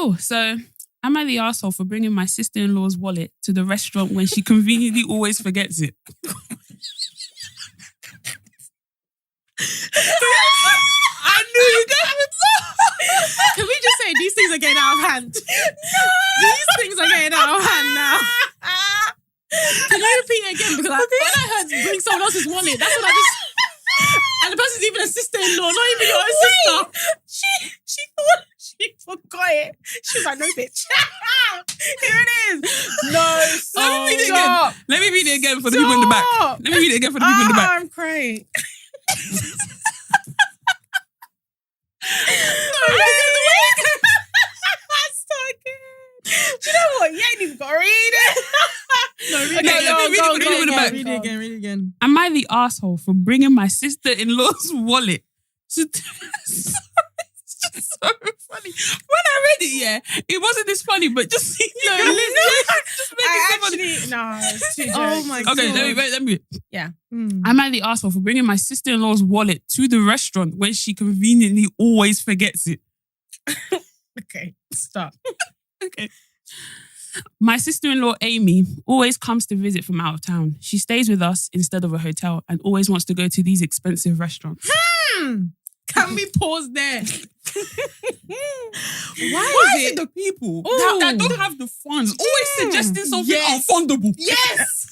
Cool. So, am I the arsehole for bringing my sister-in-law's wallet to the restaurant when she conveniently always forgets it? I knew you guys would laugh. Can we just say these things are getting out of hand? No. These things are getting out of hand now. Can you repeat it again? Because when I heard bring someone else's wallet, that's what I just... And the person's even a sister-in-law, not even your own sister. She thought she forgot it. She was like, no, bitch. Here it is. No, Let me read it again for the people in the back. Let me read it again for the people in the back. I'm crying. Do you know what? You ain't even got to read it. No, read it again. Am I the arsehole for bringing my sister-in-law's wallet to... Sorry, it's just so funny. When I read it, it wasn't this funny, but just... just it's too jokes. Oh my God. Okay, let me. Yeah. Am I the arsehole for bringing my sister-in-law's wallet to the restaurant when she conveniently always forgets it? Okay, stop. Okay. My sister-in-law, Amy, always comes to visit from out of town. She stays with us instead of a hotel and always wants to go to these expensive restaurants. Can we pause there? Why is it the people that don't have the funds always suggesting something unfundable? Yes.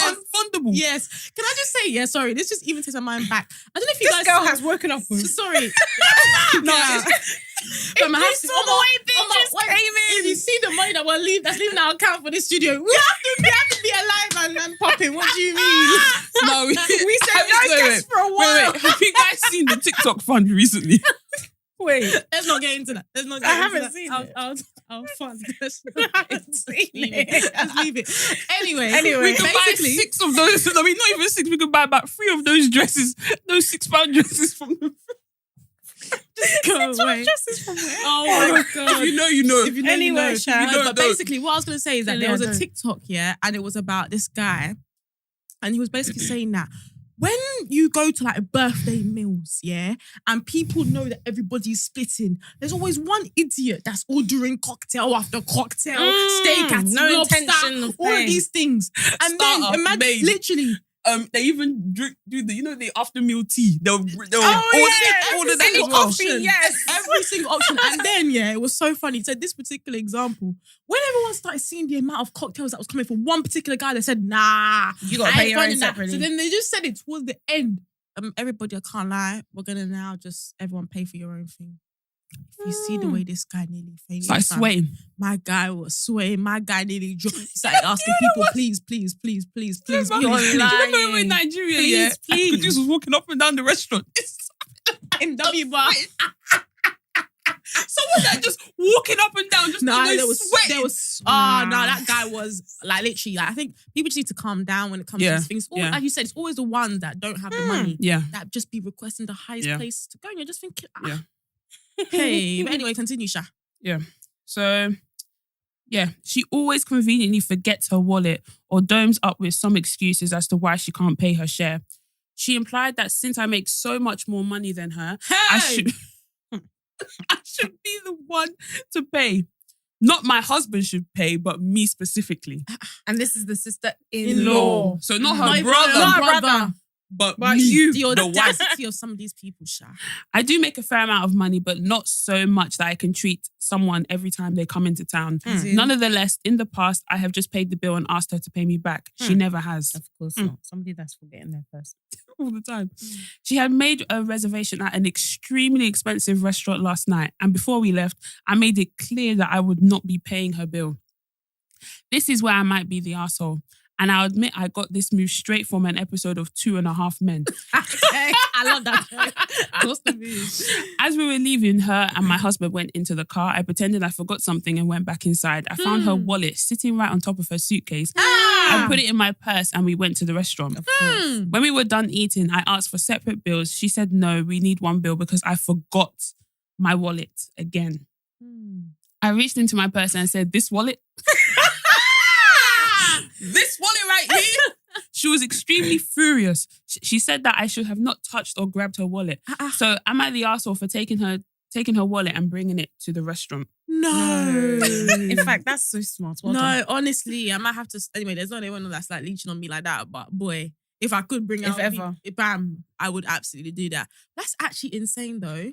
Unfundable. Yes. Can I just say, sorry, this just even takes my mind back. I don't know if you this guys girl has woken up. Sorry. No. But my house is if you see the money that's leaving our account for this studio, we have to be alive and popping. What do you mean? No, we said no guests for a while. Wait. Have you guys seen the TikTok fund recently? Wait, let's not get into that. I haven't seen it. I'll fund. I haven't seen it. Let's leave it. Anyway, we could buy 6 of those. I mean, not even 6. We could buy about 3 of those dresses, those £6 dresses from the... Go away. Dresses from where? Oh my God. If you know, you know. If you know, anyway, you know. Sha. But basically, what I was going to say is that there was a TikTok, and it was about this guy, and he was basically saying that when you go to like birthday meals, and people know that everybody's splitting, there's always one idiot that's ordering cocktail after cocktail, steak at no lobster, intention of all of paying. these things. And then imagine, literally, they even do the after meal tea. They'll order every that single as well. option. Yes, every single option. And then it was so funny. So this particular example, when everyone started seeing the amount of cocktails that was coming from one particular guy, they said, "Nah, you got to pay your own separately." So then they just said it towards the end. Everybody, I can't lie, we're gonna now just everyone pay for your own thing. If you see the way this guy nearly fainted, like sweating. My guy was sweating. My guy nearly dropped. He started asking people, please. Do you remember when in Nigeria, please. Kudus was walking up and down the restaurant in W bar. Someone that just walking up and down, just sweating. That guy was like literally. Like, I think people just need to calm down when it comes to these things. Like you said, it's always the ones that don't have the money that just be requesting the highest place to go. And you're just thinking, Hey, but anyway, continue, Sha. Yeah. So, she always conveniently forgets her wallet or domes up with some excuses as to why she can't pay her share. She implied that since I make so much more money than her, I should be the one to pay. Not my husband should pay, but me specifically. And this is the sister-in-law. So not her brother. But me, the audacity of some of these people, Sha. I do make a fair amount of money, but not so much that I can treat someone every time they come into town. Nonetheless, in the past, I have just paid the bill and asked her to pay me back. She never has. Of course not. Somebody that's forgetting their purse. All the time. She had made a reservation at an extremely expensive restaurant last night, and before we left, I made it clear that I would not be paying her bill. This is where I might be the arsehole. And I'll admit I got this move straight from an episode of 2.5 Men. I love that. What's the move? As we were leaving, her and my husband went into the car. I pretended I forgot something and went back inside. I found her wallet sitting right on top of her suitcase. I put it in my purse and we went to the restaurant. Of course. When we were done eating, I asked for separate bills. She said, no, we need one bill because I forgot my wallet again. I reached into my purse and said, this wallet? This wallet right here? She was extremely furious. She said that I should have not touched or grabbed her wallet. So am I the arsehole for taking her taking her wallet and bringing it to the restaurant. No. In fact, that's so smart. Well no, done. honestly, I might have to. Anyway, there's not anyone that's like leeching on me like that. But boy, if I could bring out, bam, I would absolutely do that. That's actually insane, though.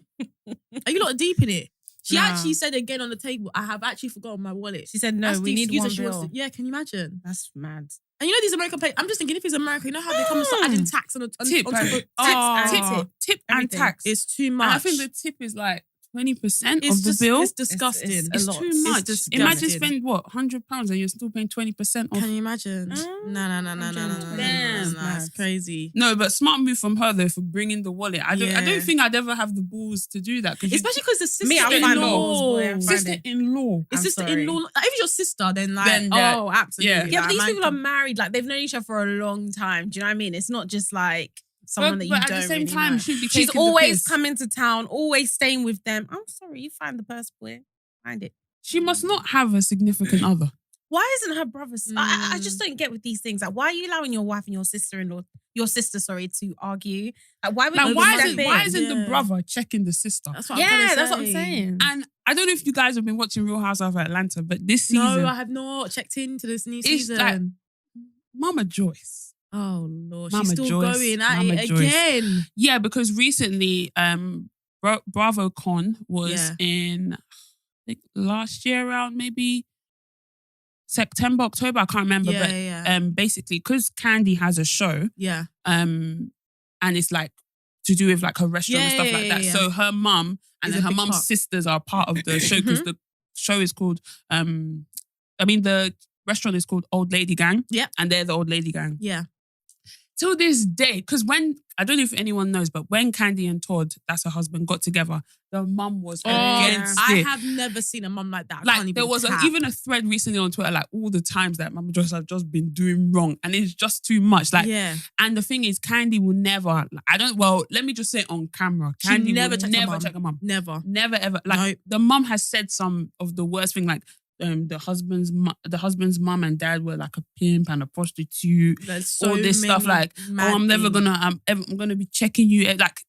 Are you not deep in it? She actually said again on the table, I have actually forgotten my wallet. She said, no, That's we the need excuse one that she wants bill. to- Yeah, can you imagine? That's mad. And you know these American places, I'm just thinking if it's America, you know how they come and start adding tax on the Tip, on top of tip, oh, tip and Everything. tax. It's too And much. I think the tip is like 20% it's of the just, bill. It's disgusting. It's a lot. too It's much. disgusting. Imagine spend what £100 and you're still paying 20% off. Can you imagine? No. Damn. It's crazy. No, but smart move from her though for bringing the wallet. I don't think I'd ever have the balls to do that. Especially because the sister Me, I'll find balls, boy, I'll find sister-in-law. It's I'm sister-in-law. Like, if it's your sister, then like, Then that- oh, absolutely. Yeah, but these Like, people are married. Like, they've known each other for a long time. Do you know what I mean? It's not just like someone that you but don't at the same really time, know. should be She's taking the always piss. coming to town, always staying with them. I'm sorry, you find the purse, boy. Find it. She must not have a significant other. Why isn't her brother? I just don't get with these things. Like, why are you allowing your wife and your sister-in-law, to argue? Like, why would Like, you why isn't the Yeah. brother checking the sister? That's what I'm gonna that's what I'm say. saying. And I don't know if you guys have been watching Real Housewives of Atlanta, but this season, No, I have not checked into this new It's season. like- Mama Joyce. oh Lord, Mama she's still Joyce, going at Mama it Joyce. again. Yeah, because recently, Bravo Con was Yeah. in, I think last year around maybe September, October, I can't remember. But Yeah. basically, because Candy has a show, Yeah. and it's like to do with like her restaurant and Yeah, stuff yeah, like that. yeah. So her mum and Is then a her big mum's part. sisters are part of the show because the show is called the restaurant is called Old Lady Gang. Yeah. And they're the Old Lady Gang. Yeah. Till this day, because I don't know if anyone knows, but when Candy and Todd, that's her husband, got together, the mum was against I it. have never seen a mum like that. I can't Like even there was cap. even a thread recently on Twitter, like all the times that Mama Joyce has just been doing wrong, and it's just too much. Like, yeah. and the thing is, Candy will never. Let me just say it on camera, She Candy never will checked her never mum. check her mum, Never. never ever. Like Nope. the mum has said some of the worst thing, like. The husband's mum and dad were like a pimp and a prostitute. There's so all this stuff many like, mad I'm never things. I'm gonna be checking you. Like,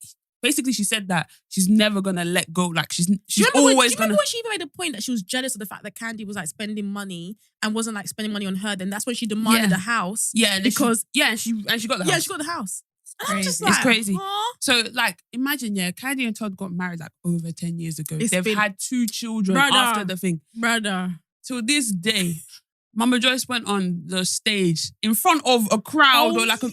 basically, she said that she's never gonna let go. Like, she's Do you always remember gonna. when she even made a point that she was jealous of the fact that Candy was like spending money and wasn't like spending money on her? Then that's when she demanded Yeah. the house. Yeah, and because and she got the yeah, house. she got the house. And I'm Crazy. just It's like, crazy. huh? So, like, imagine, Candy and Todd got married like over 10 years ago. It's They've been- had 2 children Brother. after the thing. Brother. Till this day, Mama Joyce went on the stage in front of a crowd or like an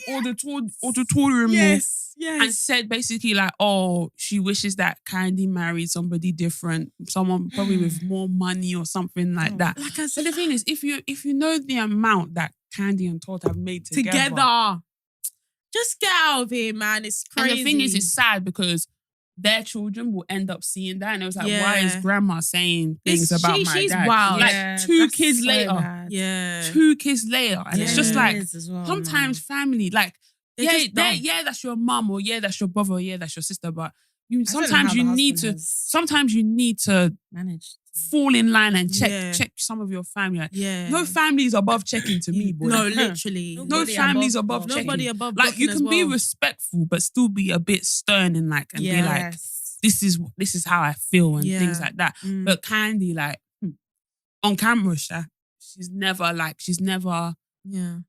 auditorium Yes. and said basically like, oh, she wishes that Candy married somebody different, someone probably with more money or something like that. Like I So said, the thing is, if you know the amount that Candy and Todd have made together. Just get out of here, man. It's crazy. and the thing is, it's sad because their children will end up seeing that, and it was like, why is Yeah. grandma saying things It's- about she- my she's dad? wild. Like Yeah, 2 that's kids so later, bad. yeah. 2 kids later, and it's just Yeah. like It is as well, sometimes man. family, like They're just dumb. that's your mum, or that's your brother, or that's your sister, but I don't know sometimes how you the need husband to has sometimes you need to managed. fall in line and Yeah. check some of your family. Like, Yeah. no family is above checking to me, boy. No, literally. no Nobody family's above above blocking. checking. Nobody above Like, you blocking can as be well. respectful, but still be a bit stern and like and be like, Yes. this is how I feel and Yeah. things like that. Mm. But Candy, like on camera, she's never, Yeah.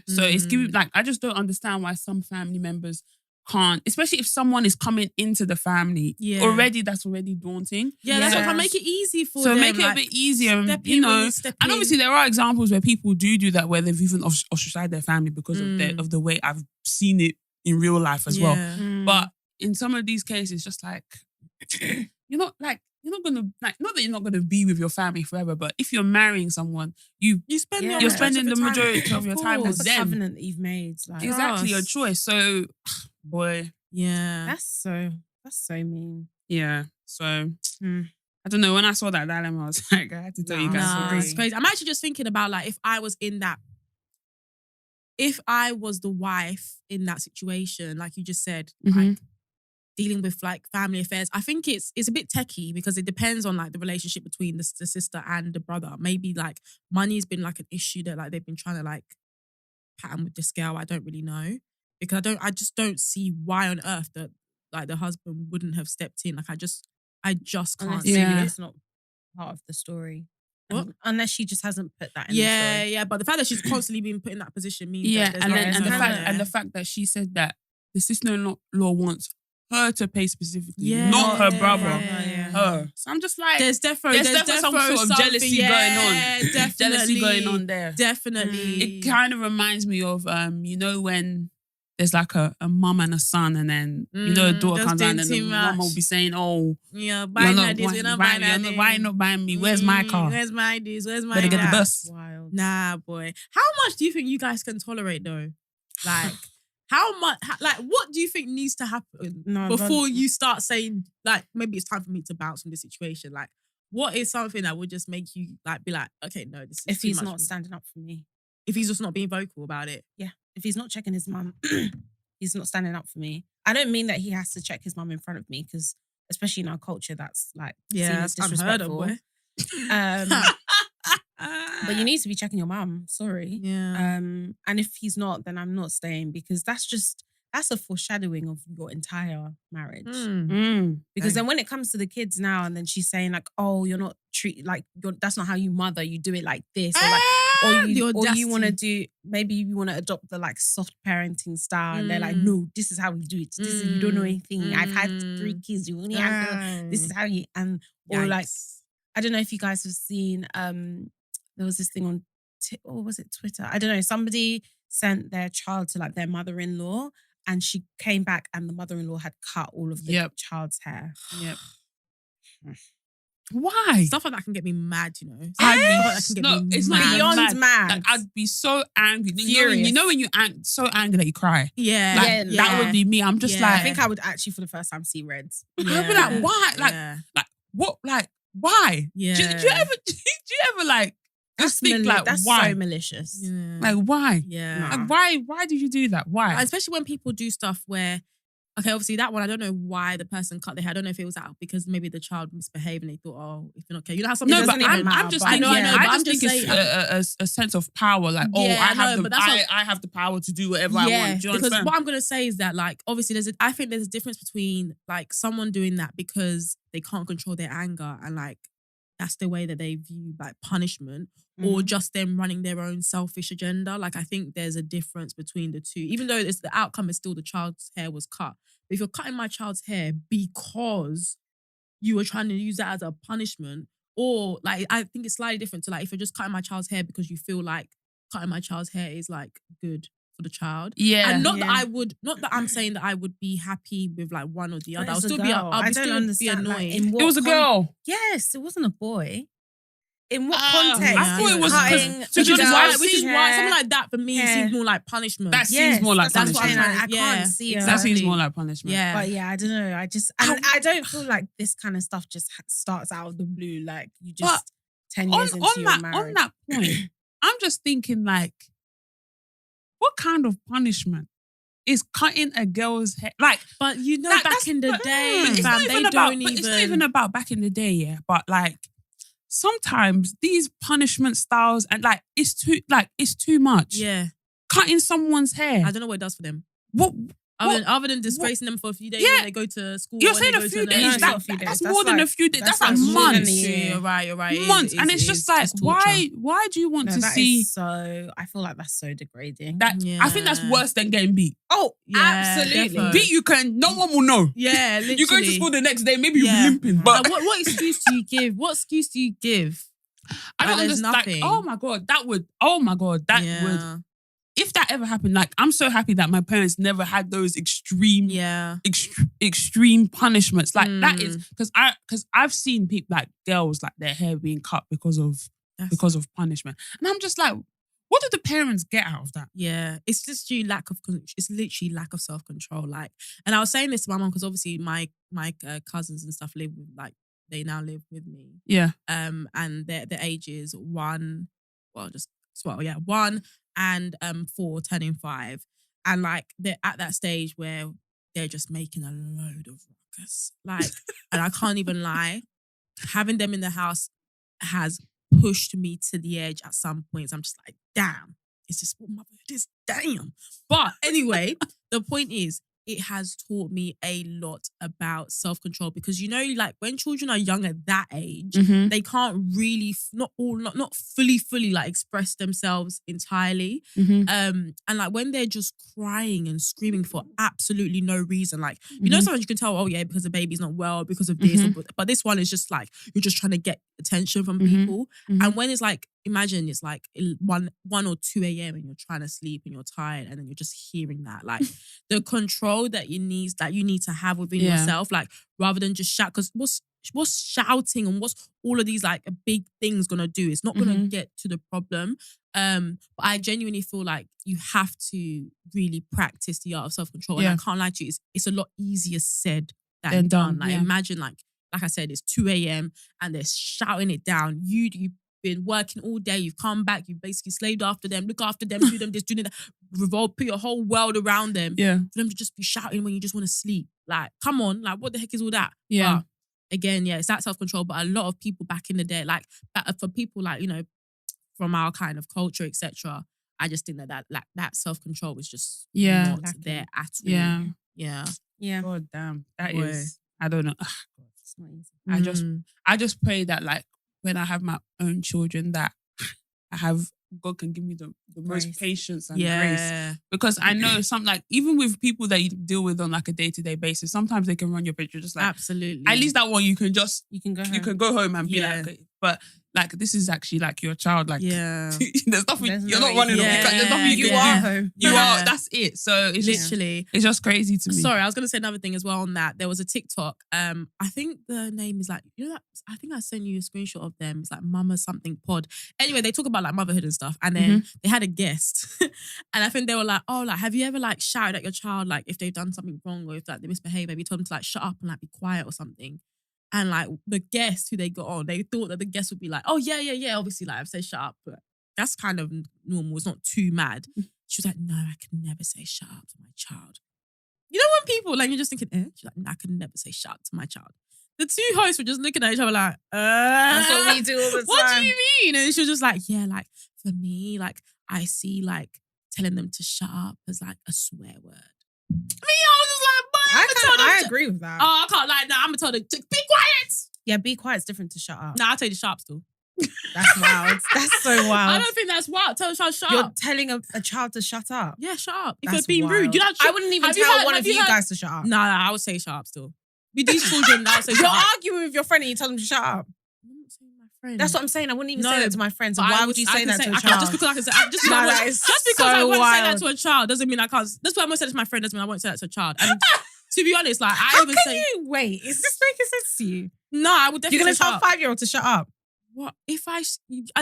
So it's giving, Mm. like, I just don't understand why some family members can't, especially if someone is coming into the family. Yeah. Already, that's already daunting. Yeah, that's what Yes. I make it easy for So them. make it a like, bit easier, step you in when know. you step And in. obviously, there are examples where people do that, where they've even ostracized their family because Mm. of the way I've seen it in real life as well. Yeah. Mm. But in some of these cases, just like you're not gonna, like, not that you're not gonna be with your family forever, but if you're marrying someone, You spend Yeah. your you're Right. spending the time- majority of your time with That's a them. covenant that you've made. Like, Exactly, your Yes. choice. So, boy, Yeah. that's so mean. yeah. So, Hmm. I don't know. When I saw that dilemma, I was like, I had to tell you guys. Nah, sorry. it's crazy. I'm actually just thinking about like if I was the wife in that situation, like you just said, Mhm. like dealing with like family affairs, I think it's a bit techie because it depends on like the relationship between the sister and the brother. Maybe like money's been like an issue that like they've been trying to like pattern with the scale. I don't really know because I just don't see why on earth that like the husband wouldn't have stepped in. Like I just can't Unless see Yeah. it. it's not part of the story. What? Unless she just hasn't put that in the Yeah, story. yeah. But the fact that she's constantly being put in that position means Yeah, that there's and not then there's and the no- fact yeah. and the fact that she said that the sister-in-law wants her to pay specifically, Yeah. not her Yeah. brother. Yeah. Her. So I'm just like, there's definitely some sort of jealousy going on. Definitely. Jealousy going on there. Definitely. It kind of reminds me of you know, when there's like a mum and a son, and then you know a daughter those comes down and doing the too mum will much. be saying, "Oh, Yeah, you're buying not that this, we're not buying that. why you not buying me? Where's my car? Where's my this? Where's my Better get the that? bus." Wild. Nah, boy. How much do you think you guys can tolerate though? Like, how much? Like, what do you think needs to happen No, before you start saying, like, maybe it's time for me to bounce from this situation? Like, what is something that would just make you like be like, okay, no, this is if too he's much not for me. standing up for me. If he's just not being vocal about it. If he's not checking his mum, he's not standing up for me. I don't mean that he has to check his mum in front of me, because especially in our culture, that's like seen as that's unheard of, disrespectful. boy. But you need to be checking your mum. Sorry. Yeah. And if he's not, then I'm not staying, because that's a foreshadowing of your entire marriage. Because then when it comes to the kids now, and then she's saying like, "Oh, you're not treat like that's not how you mother. You do it like this, or like, or you want to do, maybe you want to adopt the like soft parenting style." And they're like, "No, this is how we do it. This is, you don't know anything. I've had 3 kids. You only have to, this is how you." And or like, I don't know if you guys have seen. There was this thing on, or was it Twitter? I don't know. Somebody sent their child to like their mother-in-law. And she came back and the mother-in-law had cut all of the child's hair. Yep. Why? Stuff like that can get me mad, you know. It's not beyond mad. Like, I'd be so angry. Furious. You know when you're so angry that you cry. Yeah. Like, that would be me. I'm just like, I think I would actually for the first time see reds. I'd be like, why? Like what? Like why? Yeah. Do you ever like just think like that's why? so malicious. Yeah. Like why? Yeah. Like why did you do that? Why? Especially when people do stuff where, okay, obviously that one, I don't know why the person cut their hair. I don't know if it was out because maybe the child misbehaved and they thought, oh, if you're not okay. You know how some No, people but doesn't even I'm matter, just but thinking. I know, but I I'm just just think saying. it's a sense of power. Like, Yeah, I know, but that's I have the power to do whatever I want. Do you because understand? what I'm gonna say is that, like, obviously, I think there's a difference between like someone doing that because they can't control their anger and like that's the way that they view like punishment, or just them running their own selfish agenda. Like, I think there's a difference between the two, even though the outcome is still the child's hair was cut. But if you're cutting my child's hair because you were trying to use that as a punishment, or like, I think it's slightly different to like if you're just cutting my child's hair because you feel like cutting my child's hair is like good for the child. Yeah. And not that I'm saying that I would be happy with like one or the other. I'll still be understand, annoyed. in what It was a girl. Yes, it wasn't a boy. In what I context? thought it was cutting which is why something like that for me seems more like punishment. That seems more like that's punishment. what I'm saying. I can't see it. That seems more like punishment. Yeah. But yeah, I don't know. I don't feel like this kind of stuff just starts out of the blue. Like you just 10 years into your marriage. On that point, I'm just thinking like, what kind of punishment is cutting a girl's hair? Like, but you know, like, back in the day, it's fam, not they even don't about, even. It's not even about back in the day, yeah. But like, sometimes these punishment styles and like it's too much. Yeah, Cutting someone's hair. I don't know what it does for them. What? Other than disgracing them for a few days when they go to school. You're or saying they a go few to days. That's That's like- more than a few days. That's like more than a months. year. You're right. Months. And it's just like, why do you want to that see is so? I feel like that's so degrading. that? I think that's worse than getting beat. Oh, Yeah, absolutely. defo. Beat you can, no one will know. Yeah, literally. You go to school the next day, maybe you'll be Yeah. limping. But Like, what excuse do you give? What excuse do you give? I don't Like, there's understand. Like, nothing. oh my God, that would. If that ever happened, like, I'm so happy that my parents never had those extreme punishments. Like that is because I've seen people like girls like their hair being cut because of punishment, and I'm just like, what did the parents get out of that? Yeah, it's just it's literally lack of self-control. Like, and I was saying this to my mom because obviously my cousins and stuff live with, like, they now live with me. Yeah. And their ages 1 and 4 turning 5. And like they're at that stage where they're just making a load of ruckus. Like, and I can't even lie, having them in the house has pushed me to the edge at some points. I'm just like, damn, is this what motherhood is? Damn. But anyway, the point is, it has taught me a lot about self-control because like when children are young at that age, Mhm. they can't really not fully like express themselves entirely. Mhm. And like when they're just crying and screaming for absolutely no reason, like Mhm. sometimes you can tell, oh yeah, because the baby's not well, because of this, but this one is just like you're just trying to get attention from people. And when it's like, imagine it's like 1 or 2 a.m. and you're trying to sleep and you're tired, and then you're just hearing that, like the control that you need to have within yourself, like rather than just shout. Because what's shouting and what's all of these like big things gonna do? It's not gonna get to the problem. But I genuinely feel like you have to really practice the art of self-control. And I can't lie to you, it's a lot easier said than done. Like imagine like I said, it's 2 a.m. and they're shouting it down. You've been working all day, you've come back, you've basically slaved after them, look after them, do them this, do that, revolve, put your whole world around them. Yeah. For them to just be shouting when you just want to sleep. Like, come on, like what the heck is all that? Yeah. But again, it's that self-control. But a lot of people back in the day, like for people like, from our kind of culture, etc., I just think that self-control was just not there at all. Yeah. Yeah. God damn. That Boy. is, I don't know. It's not easy. I just pray that like when I have my own children that God can give me the most Grace. patience and grace. Because I know like even with people that you deal with on like a day-to-day basis, sometimes they can run your picture just like absolutely. At least that one you can go home and be Yeah. like, but like this is actually like your child. Like there's nothing There's you're no not running. yeah, There's nothing you You can are do. home. You Yeah. are. That's it. So it's Literally. it's just crazy to me. Sorry, I was gonna say another thing as well on that. There was a TikTok. I think the name is like, that I think I sent you a screenshot of them. It's like Mama something pod. Anyway, they talk about like motherhood and stuff. And then they had a guest. And I think they were like, oh, like have you ever like shouted at your child like if they've done something wrong or if like they misbehave, maybe told them to like shut up and like be quiet or something. And like the guest who they got on, they thought that the guest would be like, oh yeah, obviously like I've said shut up, but that's kind of normal. It's not too mad. She was like, no, I could never say shut up to my child. You know when people, like, you're just thinking, She's like, no, I could never say shut up to my child. The two hosts were just looking at each other like, That's what we do all the time. What do you mean? And she was just like, yeah, like, for me, like, I see, like, telling them to shut up as, like, a swear word. I mean, I was just like, but I agree with that. Oh, I can't lie. No, I'm going to tell them to be quiet. Yeah, be quiet's different to shut up. No, I'll tell you to shut up still. That's wild. That's so wild. I don't think that's wild. Tell the child shut You're up. telling a child to shut up. Yeah, shut up. If That's you're being wild. rude, you're not. I wouldn't even tell one of you guys to shut up. No, I would say shut up still. With these children, I would say You're shut up. arguing with your friend and you tell them to shut up. I'm not saying my friend. That's what I'm saying. I wouldn't even No, say that to my friends. So But why would you say that to a child? Just because I can say, just because No, I that won't, is just because I so won't say that wild. to a child doesn't mean I can't. That's why I won't say that to my friend. Doesn't mean I won't say that to a child. And to be honest, like I How even can say you wait? Is this making sense to you? no. I would definitely You're gonna say tell shut a up. 5-year-old to shut up. What if I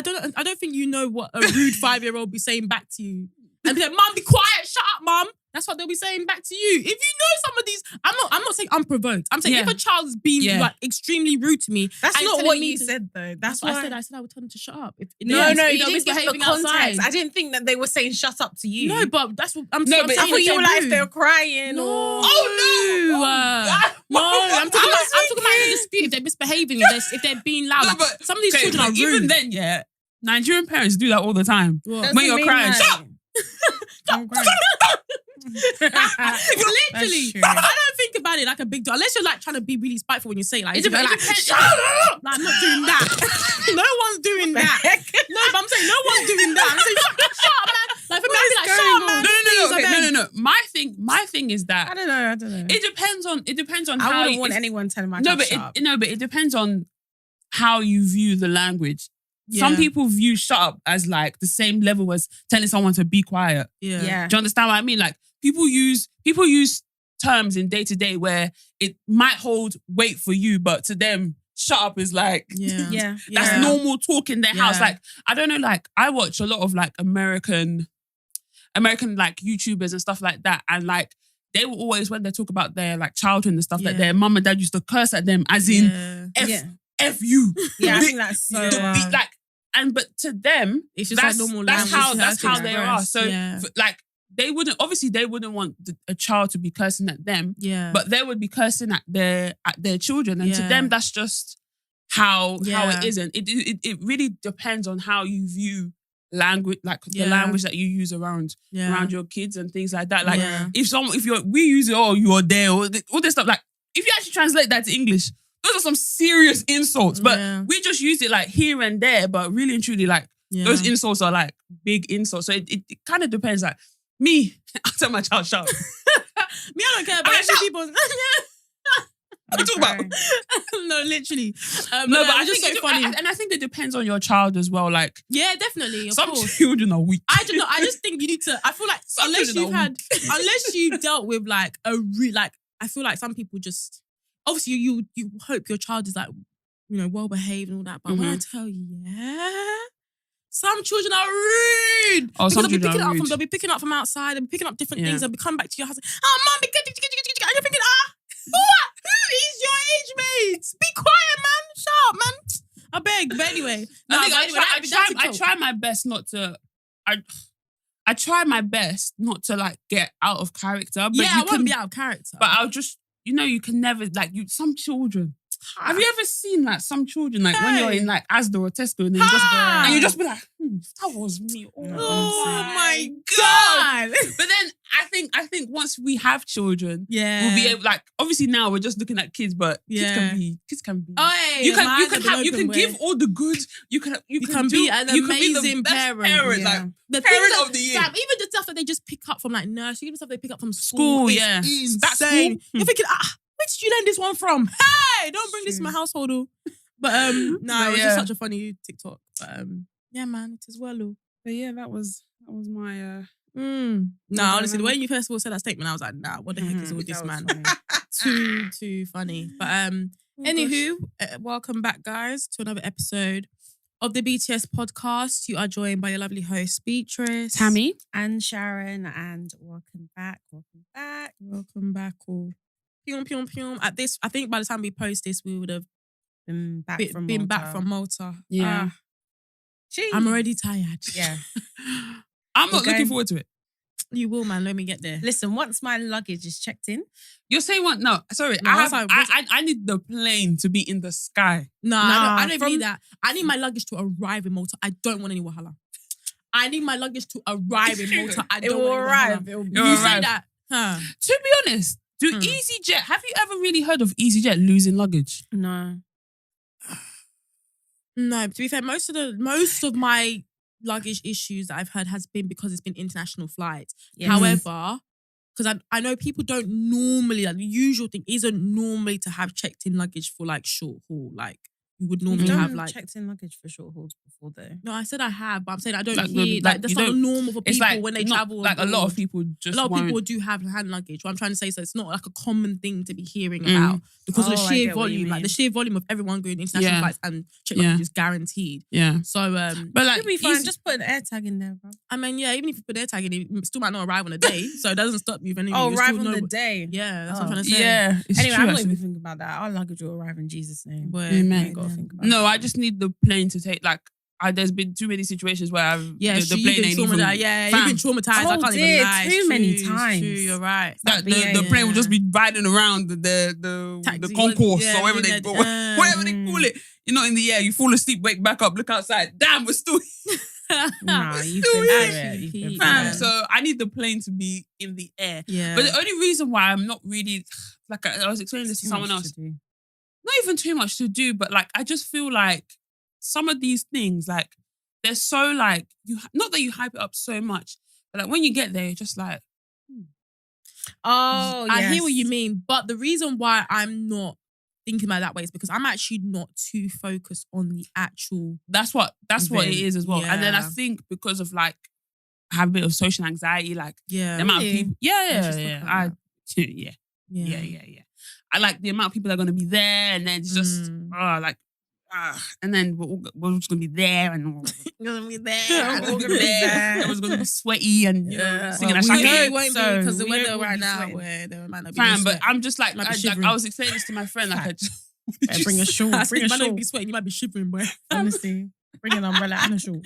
don't think you know what a rude 5-year-old be saying back to you. And be like, Mum, be quiet, shut up, Mum. That's what they'll be saying back to you. If you know some of these, I'm not saying unprovoked. I'm saying if a child's being like extremely rude to me, That's and not telling what me you to- said though. That's what why I said I would tell them to shut up. If No, they're you didn't give the misbehaving context. outside. I didn't think that they were saying shut up to you. No, but that's what I'm No, saying. but I thought you were like if rude. they were crying No. or No, I'm talking about in a dispute. If they're misbehaving, if they're being loud. No, Like, but- some of these Okay, children are but rude. even then, yeah, Nigerian parents do that all the time. Doesn't When you're mean crying, like- shut up. I'm crying. Literally, true. I don't think about it like a big deal. Unless you're like trying to be really spiteful when you say it. Like, It you're like, depends- shut up! Like, I'm not doing that. No one's doing that. No, but I'm saying no one's doing that. I'm saying, shut up, man. Like, for me, I'd be like, shut up, man. No. My thing is that I don't know. it depends on I how wouldn't want anyone telling my no, child but shut up. but it depends on how you view the language. Some Yeah. people view shut up as like the same level as telling someone to be quiet. Yeah. Do you understand what I mean? Like people use terms in day to day where it might hold weight for you, but to them, shut up is like Yeah. that's normal talk in their house. Yeah. Like I don't know, like I watch a lot of like American like YouTubers and stuff like that, and like they will always when they talk about their like childhood and stuff like their mum and dad used to curse at them as in F you. Yeah, I think that's so wild. like but to them It's just that's, like normal that's language. how that's how they are. So Yeah. like they wouldn't want a child to be cursing at them, Yeah. but they would be cursing at their children, and to Yeah. them that's just how Yeah. it is, and it really depends on how you view language, like the language that you use around your kids and things like that. Like we use it, oh, you're there, all this stuff. Like if you actually translate that to English, those are some serious insults. But we just use it like here and there. But really and truly, like those insults are like big insults. So it kind of depends. Like me, I tell my child shout. Me, I don't care about actually people. What are you talking about? No, literally. No, but I think so funny. And I think it depends on your child as well. Like, yeah, definitely. Of some course. children are weak. I just think you need to. I feel like unless you dealt with like I feel like some people just obviously you hope your child is like, you know, well behaved and all that. But when I tell you, some children are rude. Oh, some children are rude. They'll be picking up from outside. They'll be picking up different things. They'll be coming back to your house. Oh, mommy, and you're thinking, who is your age mate? Be quiet, man. Shut up, man. I beg. But anyway, I try my best not to. I try my best not to like get out of character. But I won't be out of character. But I'll just, you can never like some children. Have you ever seen like some children like when you're in like Asda or Tesco and you just be like, that was me. Oh my God. But then I think once we have children, we'll be able, like, obviously now we're just looking at kids, but kids can be. Oh, you can give all the goods. You can be an amazing best parent. Like the parent of the year. Sam, even the stuff that they just pick up from like nursery, even stuff they pick up from school. That's insane. You're thinking, where did you learn this one from? Hey, don't bring this to my household. But it was just such a funny TikTok. But yeah, man, it is well. But yeah, that was my No, honestly, the way you first of all said that statement, I was like, nah, what the heck is all this, man? Too funny. But anywho, welcome back, guys, to another episode of the BTS podcast. You are joined by your lovely host, Beatrice, Tammy, and Sharon, and welcome back. All. Pyum, pyum, pyum. At this, I think by the time we post this, we would have been back from Malta. Yeah. I'm already tired. Yeah. I'm not looking forward to it. You will, man. Let me get there. Listen, once my luggage is checked in. You're saying what? No, sorry. No, I need the plane to be in the sky. No, I don't need that. I need my luggage to arrive in Malta. I don't want any wahala. I need my luggage to arrive in Malta. I don't want any wahala. You say that. Huh. To be honest, EasyJet, have you ever really heard of EasyJet losing luggage? No. No, to be fair, most of my luggage issues that I've heard has been because it's been international flights. Yes. However, because I know people don't normally, like the usual thing isn't normally to have checked in luggage for like short haul. Like you would normally have like checked in luggage for short hauls before though. No, I said I have, but I'm saying I don't hear that's not normal for people when they travel. Like a lot of people people do have hand luggage. What I'm trying to say is it's not like a common thing to be hearing about because of the sheer volume. Like the sheer volume of everyone going international flights and check luggage is guaranteed. Yeah. So but like you'll be fine. Just put an air tag in there, bro. I mean, yeah, even if you put air tag in, it still might not arrive on a day. So it doesn't stop you from anything. Oh, arrive on the day. Yeah, that's what I'm trying to say. Yeah. Anyway, I'm not even thinking about that. Our luggage will arrive in Jesus' name. Amen. No, I just need the plane to take. Like, there's been too many situations where the plane ain't even. Yeah, you've been traumatized. I can't even lie. Too many times. True, you're right. That the plane will just be riding around the concourse or whatever they call it. You're not in the air. You fall asleep, wake back up, look outside. Damn, we're still. Nah, you've been here. So I need the plane to be in the air. Yeah. But the only reason why I'm not really like I was explaining this to someone else. Not even too much to do, but like I just feel like some of these things, like they're so like not that you hype it up so much, but like when you get there, you're just like, oh, I hear what you mean. But the reason why I'm not thinking about it that way is because I'm actually not too focused on the actual. That's what it is as well. Yeah. And then I think because of like I have a bit of social anxiety, like the amount of people. Yeah. I like the amount of people that are going to be there, and then it's just and then we're just going to be there, and we're going to be there. Everyone's going to be sweaty and singing a shaka. It won't be because the weather right now where there might not be. But I'm just like I was explaining this to my friend. Like, bring a shawl. Bring a shawl. You might be sweating. You might be shivering, boy. Honestly, bring an umbrella and a shawl.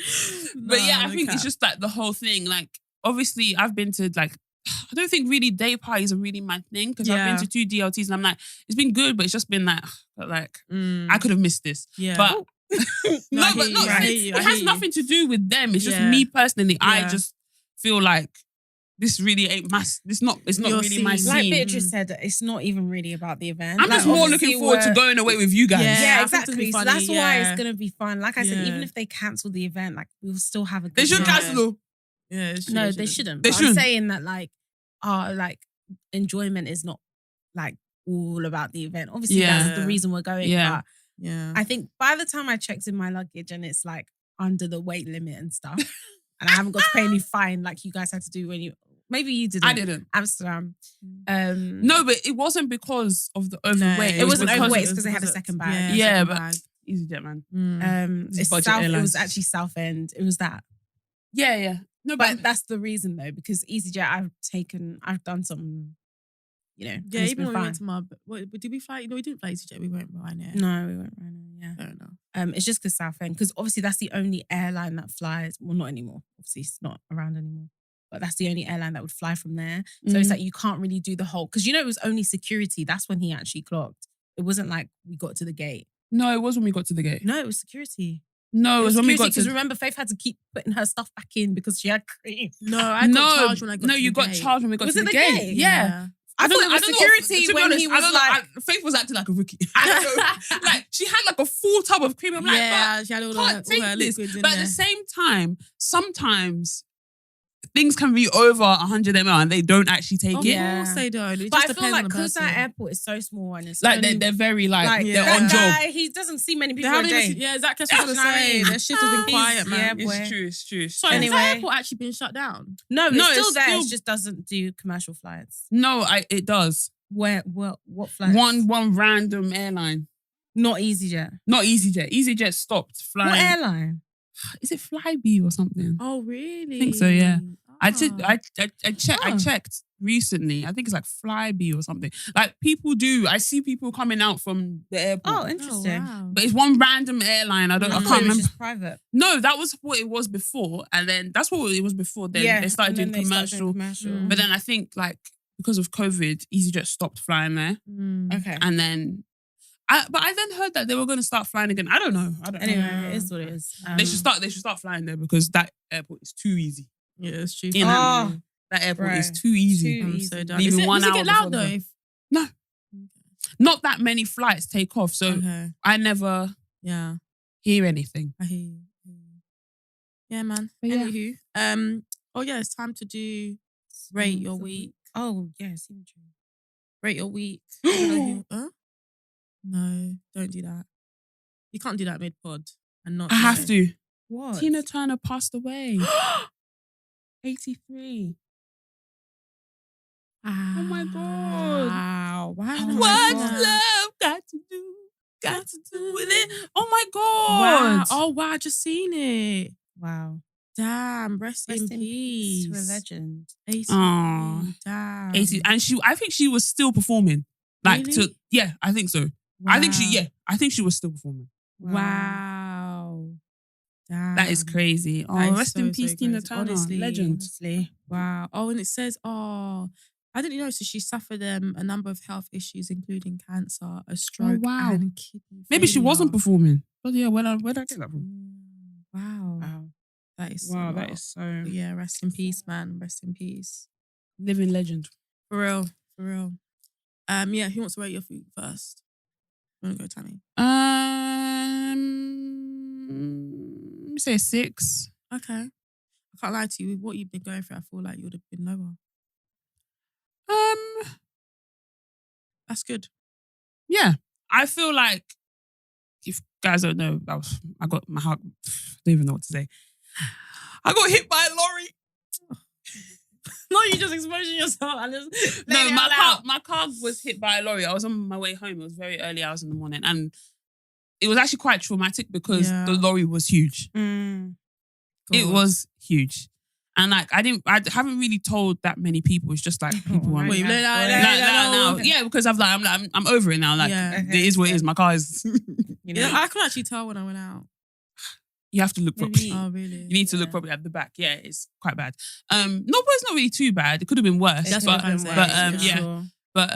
But yeah, I think it's just like the whole thing. Like, obviously, I've been to like. I don't think really day parties are really my thing because I've been to 2 DLTs and I'm like, it's been good, but it's just been like I could have missed this. Yeah. But No, I but hear no, you, I hear you, I it has hear you. nothing to do with them. It's just Yeah. me personally. I Yeah. just feel like this really ain't my. It's not Your really my scene. Like scene. Beatrice said, it's not even really about the event. I'm Like, just more obviously looking forward to we're- going away with you guys. Yeah. Yeah, I think it's gonna exactly. be So funny, that's why yeah. it's gonna be fun. Like I said, even Yeah. if they cancel the event, like we'll still have a good They should time. cancel. Though. Yeah, No, they shouldn't. They But shouldn't. I'm saying that like enjoyment is not like all about the event. Obviously, Yeah. that's the reason we're going. Yeah. But Yeah. I think by the time I checked in my luggage and it's like under the weight limit and stuff, and I haven't got to pay any fine like you guys had to do when you maybe you didn't. I didn't. Amsterdam. No, but it wasn't because of the overweight. it wasn't because overweight. of- It's because they had a second bag. Yeah, second but- bag. EasyJet, man. Mm. It's Budget South. It airlines. was actually Southend. It was that. Yeah. No, But that's the reason though, because EasyJet, I've done some, Yeah, and it's even been when we fine. went to Mub, what, did we fly? No, we didn't fly EasyJet. We went Ryanair. No, we went right now. Yeah. Fair enough. It's just because Southend, because obviously that's the only airline that flies. Well, not anymore. Obviously, it's not around anymore. But that's the only airline that would fly from there. So it's like you can't really do the whole, because it was only security. That's when he actually clocked. It wasn't like we got to the gate. No, it was when we got to the gate. No, it was security. No, it was when we got because to. remember, Faith had to keep putting her stuff back in because she had cream. No, I got charged when I got to you the got gate. charged when we got Was to it the the gate. gate? Yeah. I thought it was don't know. security To be when honest, he I was don't know. like, Faith was acting like a rookie. I don't know. Like she had like a full tub of cream. I'm like, Yeah, she had all can't her take this. liquids in But at there. the same time, sometimes things can be over 100 ml and they don't actually take Of it. Yeah. course they don't. It but just I feel depends like on the because person. that airport is so small and it's Like only, they're very like Yeah. they're on that job. guy, he doesn't see many They people a haven't day. even, yeah, exactly. That's what I was You know what I saying. mean? Their shit has been He's- quiet, man. yeah, It's boy. true. It's true. So Anyway. has the airport actually been shut down? No, No, it's still it's there. still- It just doesn't do commercial flights. No, it does. What flights? One random airline, Not EasyJet. not EasyJet. EasyJet stopped flying. What airline? Is it Flybe or something? Oh, really? think so, yeah. I Ah. checked recently. I think it's like Flybe or something. Like people do. I see people coming out from the airport. Oh, interesting. wow. But it's one random airline. I I can't thought it was remember. just private. No, that was what it was before, and then that's what it was before. Then they started and doing then they started commercial. commercial. Mm. But then I think like because of COVID, EasyJet stopped flying there, Mm. Okay. and then. But I then heard that they were going to start flying again. I don't know. Anyway, it is what it is. They should start flying there because that airport is too easy. Yeah, it's true. You know, Oh, that airport bro. is too easy. Too I'm easy. so done. Leaving 1 does it hour get loud before though? the- Not that many flights take off, so Okay. I never Yeah, hear anything. I hear you. Yeah, man. But yeah. Anywho, oh yeah, it's time to do rate your week. Oh, yes. Even true. Rate your week. I don't know who- huh? No, don't do that. You can't do that mid pod and not. I have to. What? Tina Turner passed away. 83. Oh my God. Wow. Why? Oh would I my do What's that? love got to do? Got to do with it? Oh my Wow. God. Oh wow, I just seen it. Wow. Damn, rest in peace. to a legend. 80. Aw. Damn. 80. And I think she was still performing. Like Really? yeah, I think so. I think she was still performing. Wow. Damn. That is crazy. Oh, That is rest in so, peace, so Tina crazy. Turner. Honestly. Legend. Honestly. Wow. Oh, and it says, I didn't know. So she suffered a number of health issues, including cancer, a stroke, wow. and kidney Maybe she wasn't failure. performing. But yeah, where did I get that from? Wow. Wow. That is Wow, a that lot. is so But yeah, rest in peace, man. Rest in peace. living legend. For real. For real. Yeah, who wants to rate your food first? You want to go, Tammy? Let me say a 6. Okay. I can't lie to you. With what you've been going through, I feel like you would have been lower. That's good. Yeah, I feel like if guys don't know, I got my heart. I don't even know what to say. I got hit by a lorry. No, you just exposing yourself and just No, my car was hit by a lorry. I was on my way home. It was very early hours in the morning, and it was actually quite traumatic because Yeah. the lorry was huge. It was huge. And like I haven't really told that many people. It's just like people Oh, are Wait, Yeah. now. Yeah, because I'm over it now. Like Yeah. it is what it is. My car is. You know? Yeah, I can actually tell when I went out. You have to look properly. Maybe- Oh, really? You need to look properly at the back. Yeah, it's quite bad. No, but it's not really too bad. It could have been worse. That's but, what I'm saying. But Yeah. yeah. Sure. But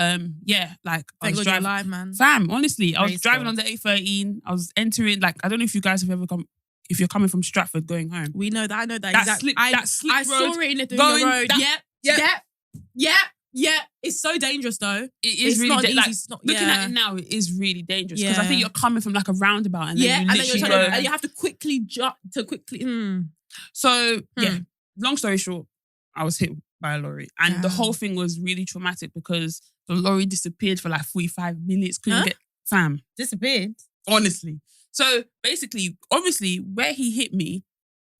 yeah, like I Thank was God you're driving. alive, man. Fam, honestly, I was Praise driving God. on the A13. I was entering, like, I don't know if you guys have ever come, if you're coming from Stratford going home. We know that. I know that. That exact. slip- I that slip I road saw it in the going road. down- Yeah. It's so dangerous though. It is It's really not easy. like, It's not, looking yeah. at it now, it is really dangerous because I Yeah. think you're coming from like a roundabout and then Yeah, you and then literally you're go. trying to, and you have to quickly jump to quickly. So yeah, long story short, I was hit by a lorry, and the Damn. whole thing was really traumatic because the lorry disappeared for like 45 minutes. Couldn't Huh? get fam. Disappeared. Honestly. So basically, obviously, where he hit me,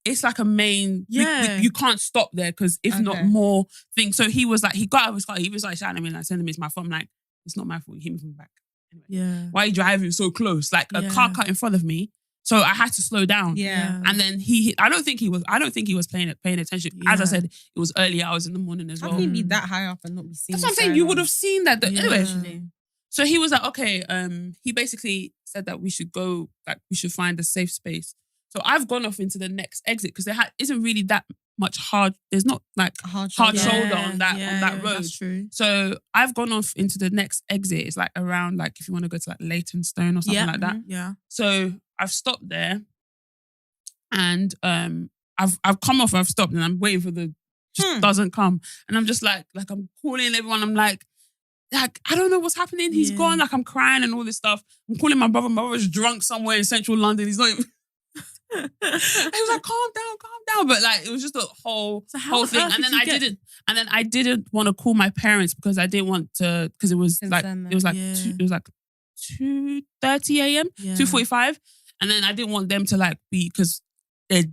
it's like a main. Yeah. You can't stop there because if not Okay. more things. So he was like, he got out of his car. He was like shouting at me, like sending me it's my phone. I'm like, it's not my fault. You hit me from the back. Anyway, Yeah. why are you driving so close? Like a car Yeah. cut in front of me. So I had to slow down. Yeah. And then he hit, I don't think he was paying attention. As I Yeah. said, it was early hours in the morning as How well. can you be that high up and not be seen? That's what I'm saying. You would have seen that. Yeah. Anyway, Actually. so he was like, okay, he basically said that we should go, like we should find a safe space. So I've gone off into the next exit because there isn't really that much there's not like Hard hard shoulder. shoulder on that road. That's true. So I've gone off into the next exit. It's like around like if you want to go to like Leytonstone or something Yeah. like that. Yeah. So I've stopped there, and I've come off. I've stopped, and I'm waiting for the just doesn't come, and I'm just like I'm calling everyone. I'm like I don't know what's happening. He's Yeah. gone. Like I'm crying and all this stuff. I'm calling my brother. My brother's drunk somewhere in central London. He's not even. He was like, calm down. But like, it was just a whole thing. on earth And then did you get- I didn't want to call my parents because I didn't want to, because it was like, Concern it was like, them. it was like 2:30 a.m., Yeah. 2:45. And then I didn't want them to like be, because they'd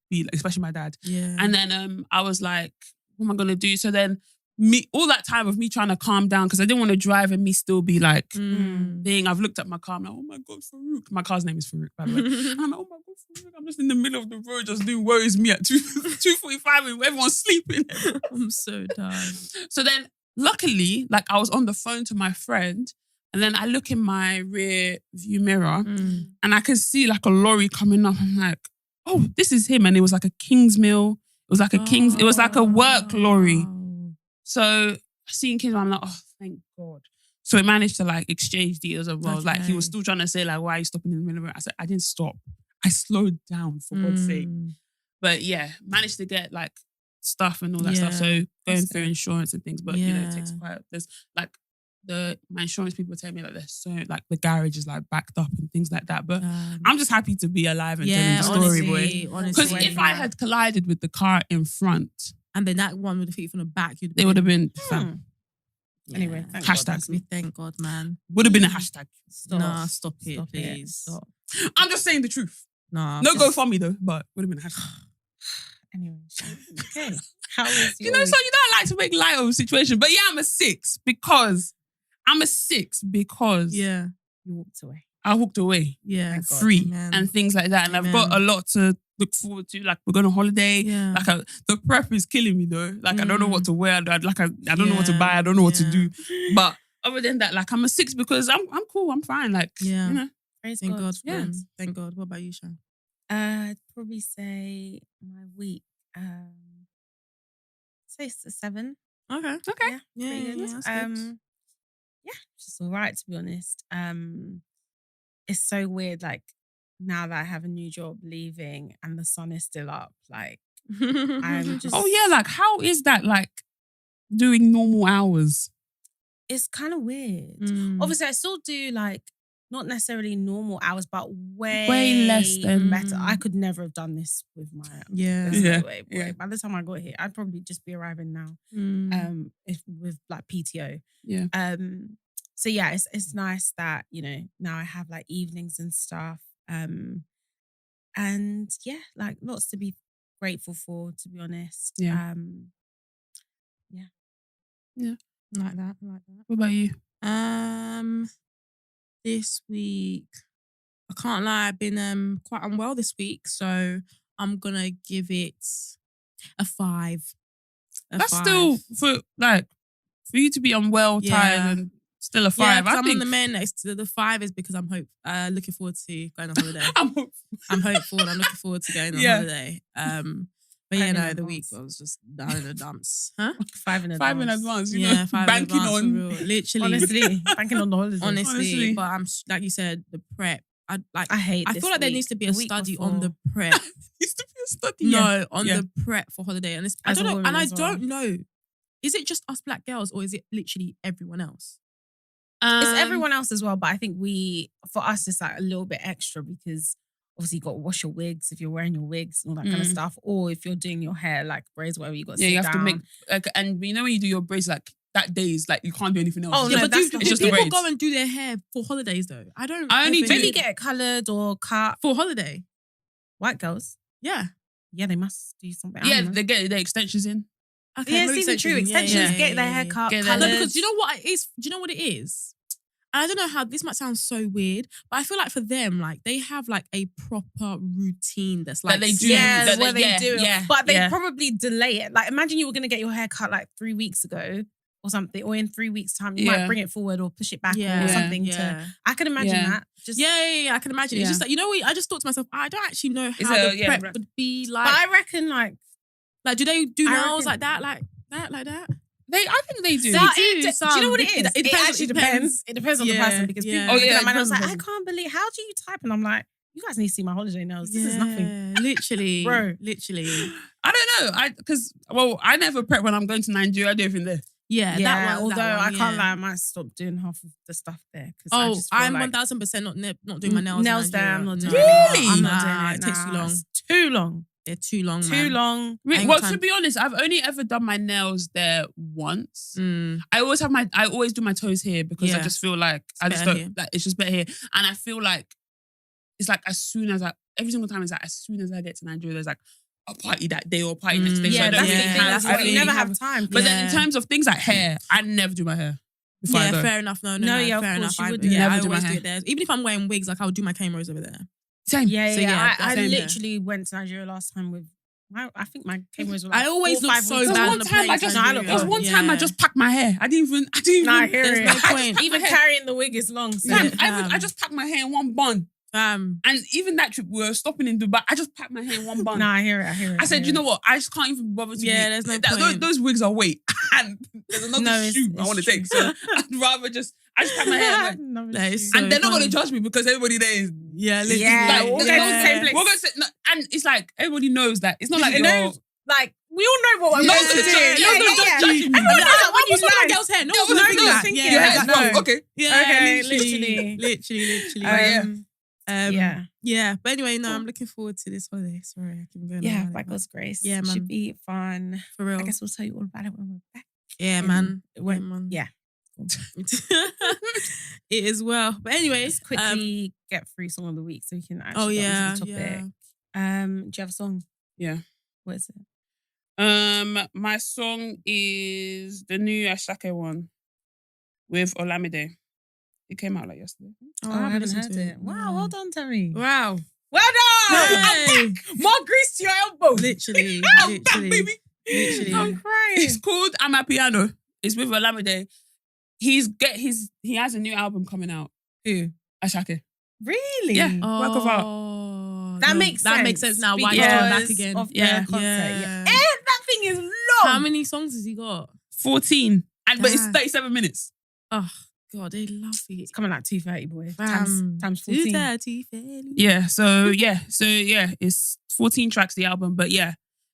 be, like, especially my dad. Yeah. And then I was like, what am I going to do? So then all that time of me trying to calm down, because I didn't want to drive and me still be like, thing. I've looked at my car. I'm like, oh my God, Farouk. My car's name is Farouk, by the way. And I'm like, oh my God, Farouk. I'm just in the middle of the road, just doing worries me at 2:45 when everyone's sleeping. I'm so done. So then, luckily, like I was on the phone to my friend, and then I look in my rear view mirror, and I can see like a lorry coming up. I'm like, oh, this is him. And it was like a Kingsmill. It was like it was like a work lorry. So seeing Kingsmill, I'm like, oh, thank God. So we managed to like exchange deals as well. Like he was still trying to say like, why are you stopping in the middle of it? I said, I didn't stop. I slowed down for God's sake. But yeah, managed to get like stuff and all that stuff. So going through insurance and things, but you know, it takes quite. There's like my insurance people tell me like there's so like the garage is like backed up and things like that. But I'm just happy to be alive and telling the story, boy. Because if I had collided with the car in front, and then that one would have hit you from the back, they would have been. Anyway, thank hashtag. God, thank God, man. Would have been a hashtag. Nah, stop it, please. Stop. I'm just saying the truth. Nah. No go for me though, but would have been a hashtag. Anyway, okay. How was You your know, week? so you don't like to make light of a situation. But yeah, I'm a 6 because Yeah. You walked away. I walked away Yeah. Thank God. free Amen. and things like that. And I've got a Amen. lot to look forward to. Like we're going on holiday. Yeah. Like the prep is killing me though. Like I don't know what to wear. I don't know what to Yeah. buy. I don't know what to Yeah. do. But other than that, like I'm a 6 because I'm cool. I'm fine. Like Yeah. you know. Praise Thank God. Yeah. man. Thank God. What about you, Shan? I'd probably say my week. Say it's a 7. Okay. Okay. Yeah, Pretty good. that's good. Yeah, just all right to be honest. It's so weird, like now that I have a new job leaving and the sun is still up, like I'm just Oh yeah. Like how is that like doing normal hours? it's kind of weird. Mm. Obviously, I still do like not necessarily normal hours, but Way less than- better. I could never have done this with my Yeah. There's Yeah, no way, boy. yeah. By the time I got here, I'd probably just be arriving now. Mm. If with like PTO. Yeah. So yeah, it's nice that, you know, now I have like evenings and stuff. And yeah, like lots to be grateful for, to be honest. Yeah. Like that. What about you? This week, I can't lie, I've been quite unwell this week, so I'm gonna give it a 5. That's still for you to be unwell, tired, Yeah. and still a 5. Yeah, 'cause I I'm think on the men next to the 5 is because I'm looking forward to going on holiday. I'm hopeful. I'm hopeful and I'm looking forward to going on Yeah. holiday. But But yeah, in no, the advance. week I was just down in the dumps. Huh? 5 in advance. 5 in advance, you Yeah, know, 5 banking in advance, on. for real. Literally. Honestly, banking on the holidays. Honestly. But I'm like you said, the prep. I hate. I this feel like there week. needs to be The a week study before. on the prep. Used to be a study. No, on Yeah. the prep for holiday. And I As a don't know, woman and I as well. don't know. Is it just us black girls or is it literally everyone else? It's everyone else as well, but I think for us, it's like a little bit extra because obviously you got to wash your wigs if you're wearing your wigs and all that kind of stuff, or if you're doing your hair, like braids, whatever, you got to sit you have down. to make like, and you know when you do your braids, like that day is like you can't do anything else. Oh, Yeah, no, but that's do the just whole the people braids. go and do their hair for holidays though? I only ever do- Maybe hear- get it coloured or cut. for holiday. White girls, Yeah. yeah, they must do something. I Yeah, don't know. they get their extensions in. Okay, Yeah, maybe it's even true. extensions. Extensions, get their hair cut, Get their No, coloured. hair- because you know what it is? Do you know what it is? I don't know how this might sound so weird, but I feel like for them, like they have like a proper routine that's like That they do. Yeah, that where they do it. Yeah, But they yeah. probably delay it. Like, imagine you were going to get your hair cut like 3 weeks ago or something, or in 3 weeks' time, you might Yeah. bring it forward or push it back yeah, or something. Yeah. I can imagine Yeah. that. Just, Yeah, I can imagine. It's Yeah. just like, you know what? I just thought to myself, I don't actually know It's how a- the yeah, prep right. would be But like. I reckon like Like, do they do I nails reckon- like that? Like that? I think they do. So do, do you know some. what it is? It It, depends- actually it depends. depends. It depends on the Yeah, person because yeah. people Oh, look yeah, at it my man, I was depends like, on I the can't believe, how do you type? And I'm like, you guys need to see my holiday nails. This is nothing. Literally. Bro. Literally. I don't know. Because I never prep when I'm going to Nigeria. I do everything there. Yeah, Yeah, that one. although that one, I can't yeah. lie, I might stop doing half of the stuff there. I Oh, just feel I'm like 1000% not doing my nails. nails in there. Nigeria. I'm not doing No. it anymore. Really? I'm not Nah, doing it. it takes too long. It's too long. They're too long, Too man. long. I ain't Well, got to time. be honest, I've only ever done my nails there once. Mm. I always do my toes here because I Yeah. just feel like It's better here. it's just better here. And I feel like it's like every single time it's like as soon as I get to Nigeria, there's like a party that day or a party next day. Yeah, so I don't that's really the thing. have, That's I what don't you really never have time. But then Yeah. in terms of things like hair, I never do my hair before I Yeah, go. fair enough. No, No, yeah, of fair course, enough. you I, wouldn't. yeah, Never I do my always do hair. it there. Even if I'm wearing wigs, like I would do my cane rows over there. Same. Yeah, So, yeah. yeah, I same there. literally went to Nigeria last time with I think my cameras were I like always 4 or look 5 so weeks There was bad ago. one on the time I plane just to No, I Nigeria. look there was one time I Yeah. just packed my hair. I didn't even. Nah, I hear There's it. no point. Even carrying the wig is long. So. Fam, Yeah. I just packed my hair in one bun. And even that trip, we were stopping in Dubai. I just packed my hair in one bun. Nah, I hear it. I hear it. I said, hear you know it. what? I just can't even bother to. Yeah, be- there's no that- point. Those wigs are weight, and there's another No, it's- shoe I it's want to true. take. So I'd rather I just pack my hair, and, No, it's That is true. so- and they're not funny. going to judge me because everybody there is. Yeah, literally. Yeah, Like, we'll there's go to no- the same place. We're going to, and it's like everybody knows that it's not like It you're. knows- Like, we all know what we're No, going to do. yeah, no, no, don't judge me. And when you my lie, girl's hair. No, Yeah, one's no, thinking no, that. thinking Yeah, Your hair's exactly. wrong. Okay. Yeah, Okay, literally. literally. Yeah. Yeah. But anyway, no, I'm looking forward to this holiday. Sorry, I keep going. Yeah, on about by it, God's grace. Yeah, man. Should be fun. for real. I guess we'll tell you all about it when we're back. Yeah, man. When- man. yeah. It is well. But anyway, Let's quickly get through song of the week so we can actually Oh get yeah, into the topic. yeah. Do you have a song? Yeah. What is it? My song is the new Ashake one with Olamide. It came out like yesterday. Oh, I haven't listened heard to it. Wow, well done, Terry. Wow. Well done! Hey. More grease to your elbow. Literally, I'm back, literally. baby. Literally. I'm crying. It's called Amapiano. It's with Olamide. He has a new album coming out. Who? Ashake. Really? Yeah. Work of art. Oh, That no, makes that sense. makes sense now. Why he's because coming back again? Of Yeah. the concert. Yeah. Yeah. That thing is long. How many songs has he got? 14. But it's Damn. 37 minutes. Oh God, they love it. It's coming like 2:30, boy. Bam. Times 14. 2:30, fairly. Yeah. So it's 14 tracks, the album. But yeah,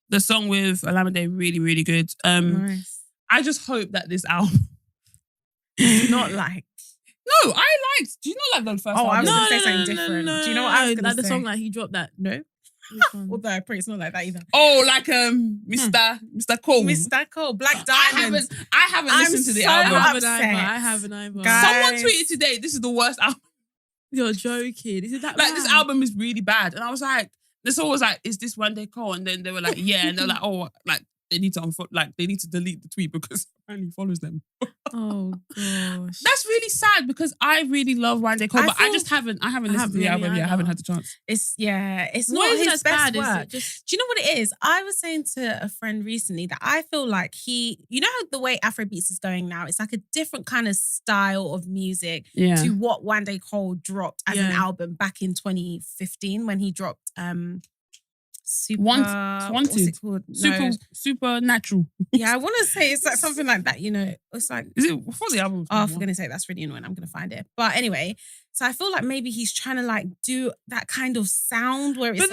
the song with Olamide, really, really good. Nice. I just hope that this album. Not like. No, I liked. Do you not like the first Oh, I album? was gonna say something different. Do you know what I was gonna like the say? song that he dropped that. No. Which one? Although I pray it's not like that either. Oh, like Mr. Cole. Mr. Cole, Black I Diamond. haven't I'm listened to the so album. I haven't upset. either. I haven't either. Guys. Someone tweeted today, this is the worst album. You're joking. Is it that Like, bad? this album is really bad. And I was like, this all was like, is this One Day Cole? And then they were like, yeah. And they're like, oh, like, they need to delete the tweet because apparently he follows them. Oh gosh. That's really sad because I really love One Day Cole, but I feel- haven't listened to haven't the really album yet. I haven't either. had the chance. It's What not is it his that's best bad? Is work. it just Do you know what it is? I was saying to a friend recently that I feel like you know how the way Afrobeats is going now, it's like a different kind of style of music Yeah. to what One Day Cole dropped as an Yeah. album back in 2015 when he dropped super. Wanted. What's it called? No. Supernatural. Yeah, I want to say it's like something like that. You know, it's like. Is it for the album? Oh, for goodness sake, that's really annoying. I'm gonna find it. But anyway, so I feel like maybe he's trying to like do that kind of sound where it's but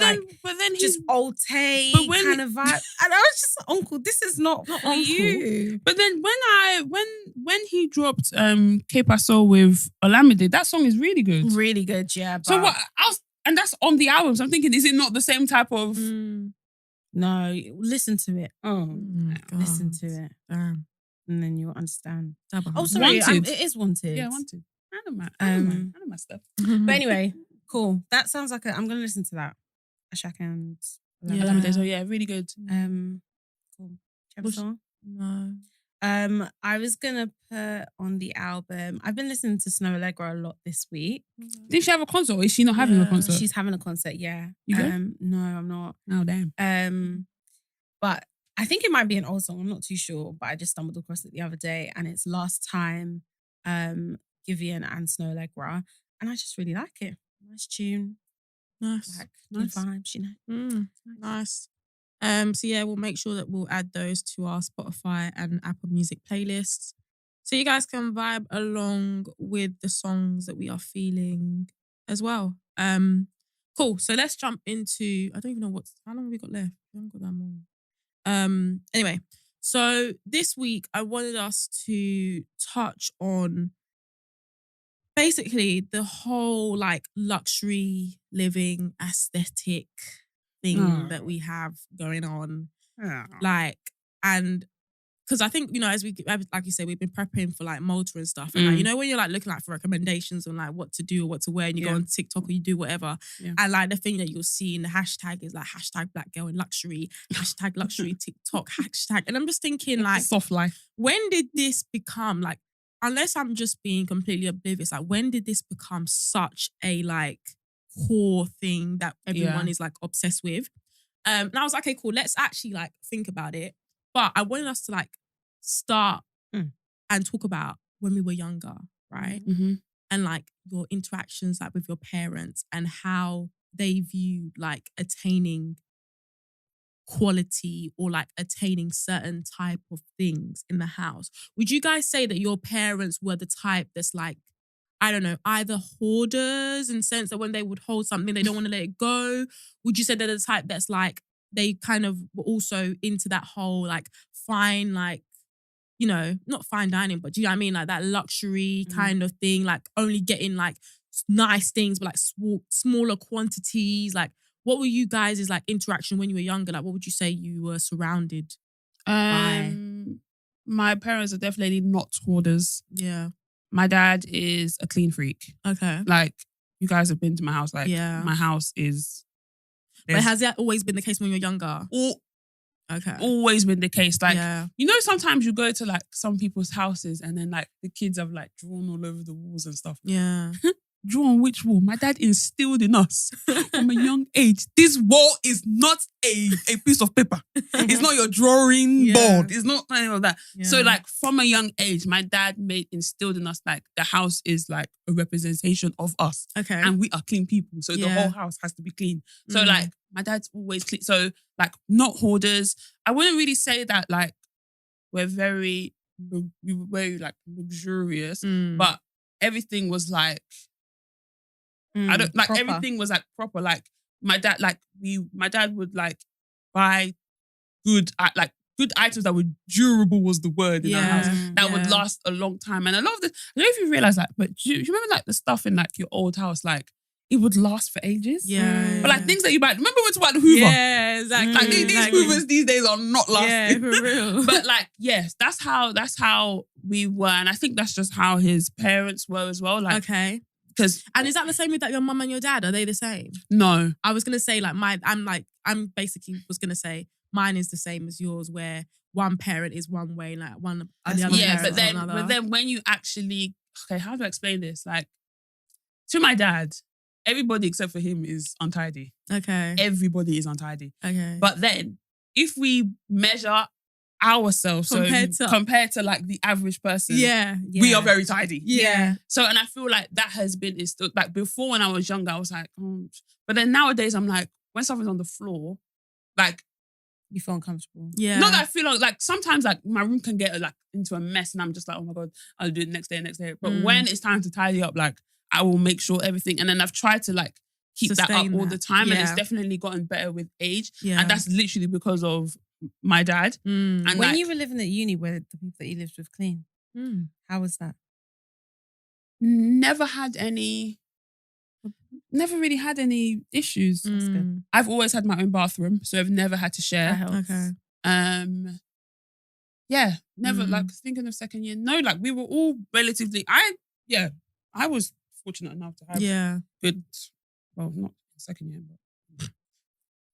then just old Tay but when kind of vibe. And I was just Uncle, this is not for Uncle. you. But then when he dropped Que Paso with Olamide, that song is really good. Really good, yeah. But So what else? And that's on the album. So I'm thinking, is it not the same type of? No, listen to it. Oh, Listen to it. Damn. And then you'll understand. Double. Oh, sorry, Wanted. it is Wanted. Yeah, Wanted. I know my stuff. But anyway, cool. That sounds like I'm gonna listen to that. Ashak and Olamide. So yeah, really good. cool. Do you have a song? No. I was gonna put on the album. I've been listening to Snow Allegra a lot this week. Did she have a concert or is she not having a concert? She's having a concert, yeah. You go? No, I'm not. Oh damn. But I think it might be an old song. I'm not too sure, but I just stumbled across it the other day, and it's Last Time, Giveon and Snow Allegra, and I just really like it. Nice tune, Nice. like Nice. good vibes, you know. Nice. So yeah, we'll make sure that we'll add those to our Spotify and Apple Music playlists. So you guys can vibe along with the songs that we are feeling as well. Cool. So let's jump into, I don't even know how long have we got left? We haven't got that long. Anyway, so this week I wanted us to touch on basically the whole like luxury living aesthetic thing that we have going on. Like, and because I think, you know, as like you said, we've been prepping for like Malta and stuff. And like, you know, when you're like looking like for recommendations on like what to do or what to wear, and you go on TikTok or you do whatever. Yeah. And like the thing that you'll see in the hashtag is like hashtag black girl in luxury, hashtag luxury TikTok, hashtag. And I'm just thinking like, soft life. When did this become like, unless I'm just being completely oblivious, like when did this become such a like core thing that everyone is like obsessed with? And I was like, okay, cool, let's actually like think about it. But I wanted us to like start and talk about when we were younger, right? Mm-hmm. And like your interactions like with your parents and how they viewed like attaining quality or like attaining certain type of things in the house. Would you guys say that your parents were the type that's like, I don't know, either hoarders in the sense that when they would hold something, they don't want to let it go? Would you say they're the type that's like, they kind of were also into that whole like fine, like, you know, not fine dining, but do you know what I mean? Like that luxury kind of thing, like only getting like nice things, but like smaller quantities. Like, what were you guys' like interaction when you were younger? Like, what would you say you were surrounded by? My parents are definitely not hoarders. Yeah. My dad is a clean freak. Okay. Like, you guys have been to my house. Like, yeah. My house is... But has that always been the case when you were younger? Okay. Always been the case. Like, yeah. You know, sometimes you go to like some people's houses and then like the kids have like drawn all over the walls and stuff. Yeah. Drawn which wall? My dad instilled in us from a young age. This wall is not a piece of paper. It's not your drawing board. It's not any of that. Yeah. So like from a young age, my dad instilled in us like the house is like a representation of us. Okay. And we are clean people. So the whole house has to be clean. So like my dad's always clean. So like not hoarders. I wouldn't really say that like we were very like luxurious, but everything was like, I don't like proper. Everything was like proper. Like my dad would like buy good items that were durable was the word in our house that would last a long time. And a lot of this, I don't know if you realize that, but do you remember like the stuff in like your old house, like it would last for ages. Yeah. But like things that you buy, remember we talked about the Hoover? Yeah, exactly. Like these Hoovers these days are not lasting. Yeah, for real. But like, yes, that's how we were. And I think that's just how his parents were as well. Like, okay. And is that the same with like your mum and your dad? Are they the same? No. I was gonna say like I'm basically was gonna say mine is the same as yours, where one parent is one way, like one the other. Yeah, parent but then when you actually how do I explain this? Like to my dad, everybody except for him is untidy. Okay. Everybody is untidy. Okay. But then if we measure ourselves compared to like the average person, we are very tidy. Yeah. So and I feel like that has been instilled. Like before when I was younger, I was like, but then nowadays I'm like, when something's on the floor, Like, You feel uncomfortable. Yeah. not that I feel like sometimes like my room can get like into a mess and I'm just like, oh my God, I'll do it next day. But when it's time to tidy up, like I will make sure everything. And then I've tried to like keep that Sustain up all that. the time. And it's Yeah. definitely gotten better with age. Yeah. And that's literally because of my dad. Mm. And When like, you were living at uni, were the people that you lived with clean? Mm. How was that? never really had any issues. That's good. I've always had my own bathroom, so I've never had to That share. helps. Okay. Yeah, never Mm. like thinking of second year. No, like we were all relatively. I was fortunate enough to have Yeah. good. Well, not second year, but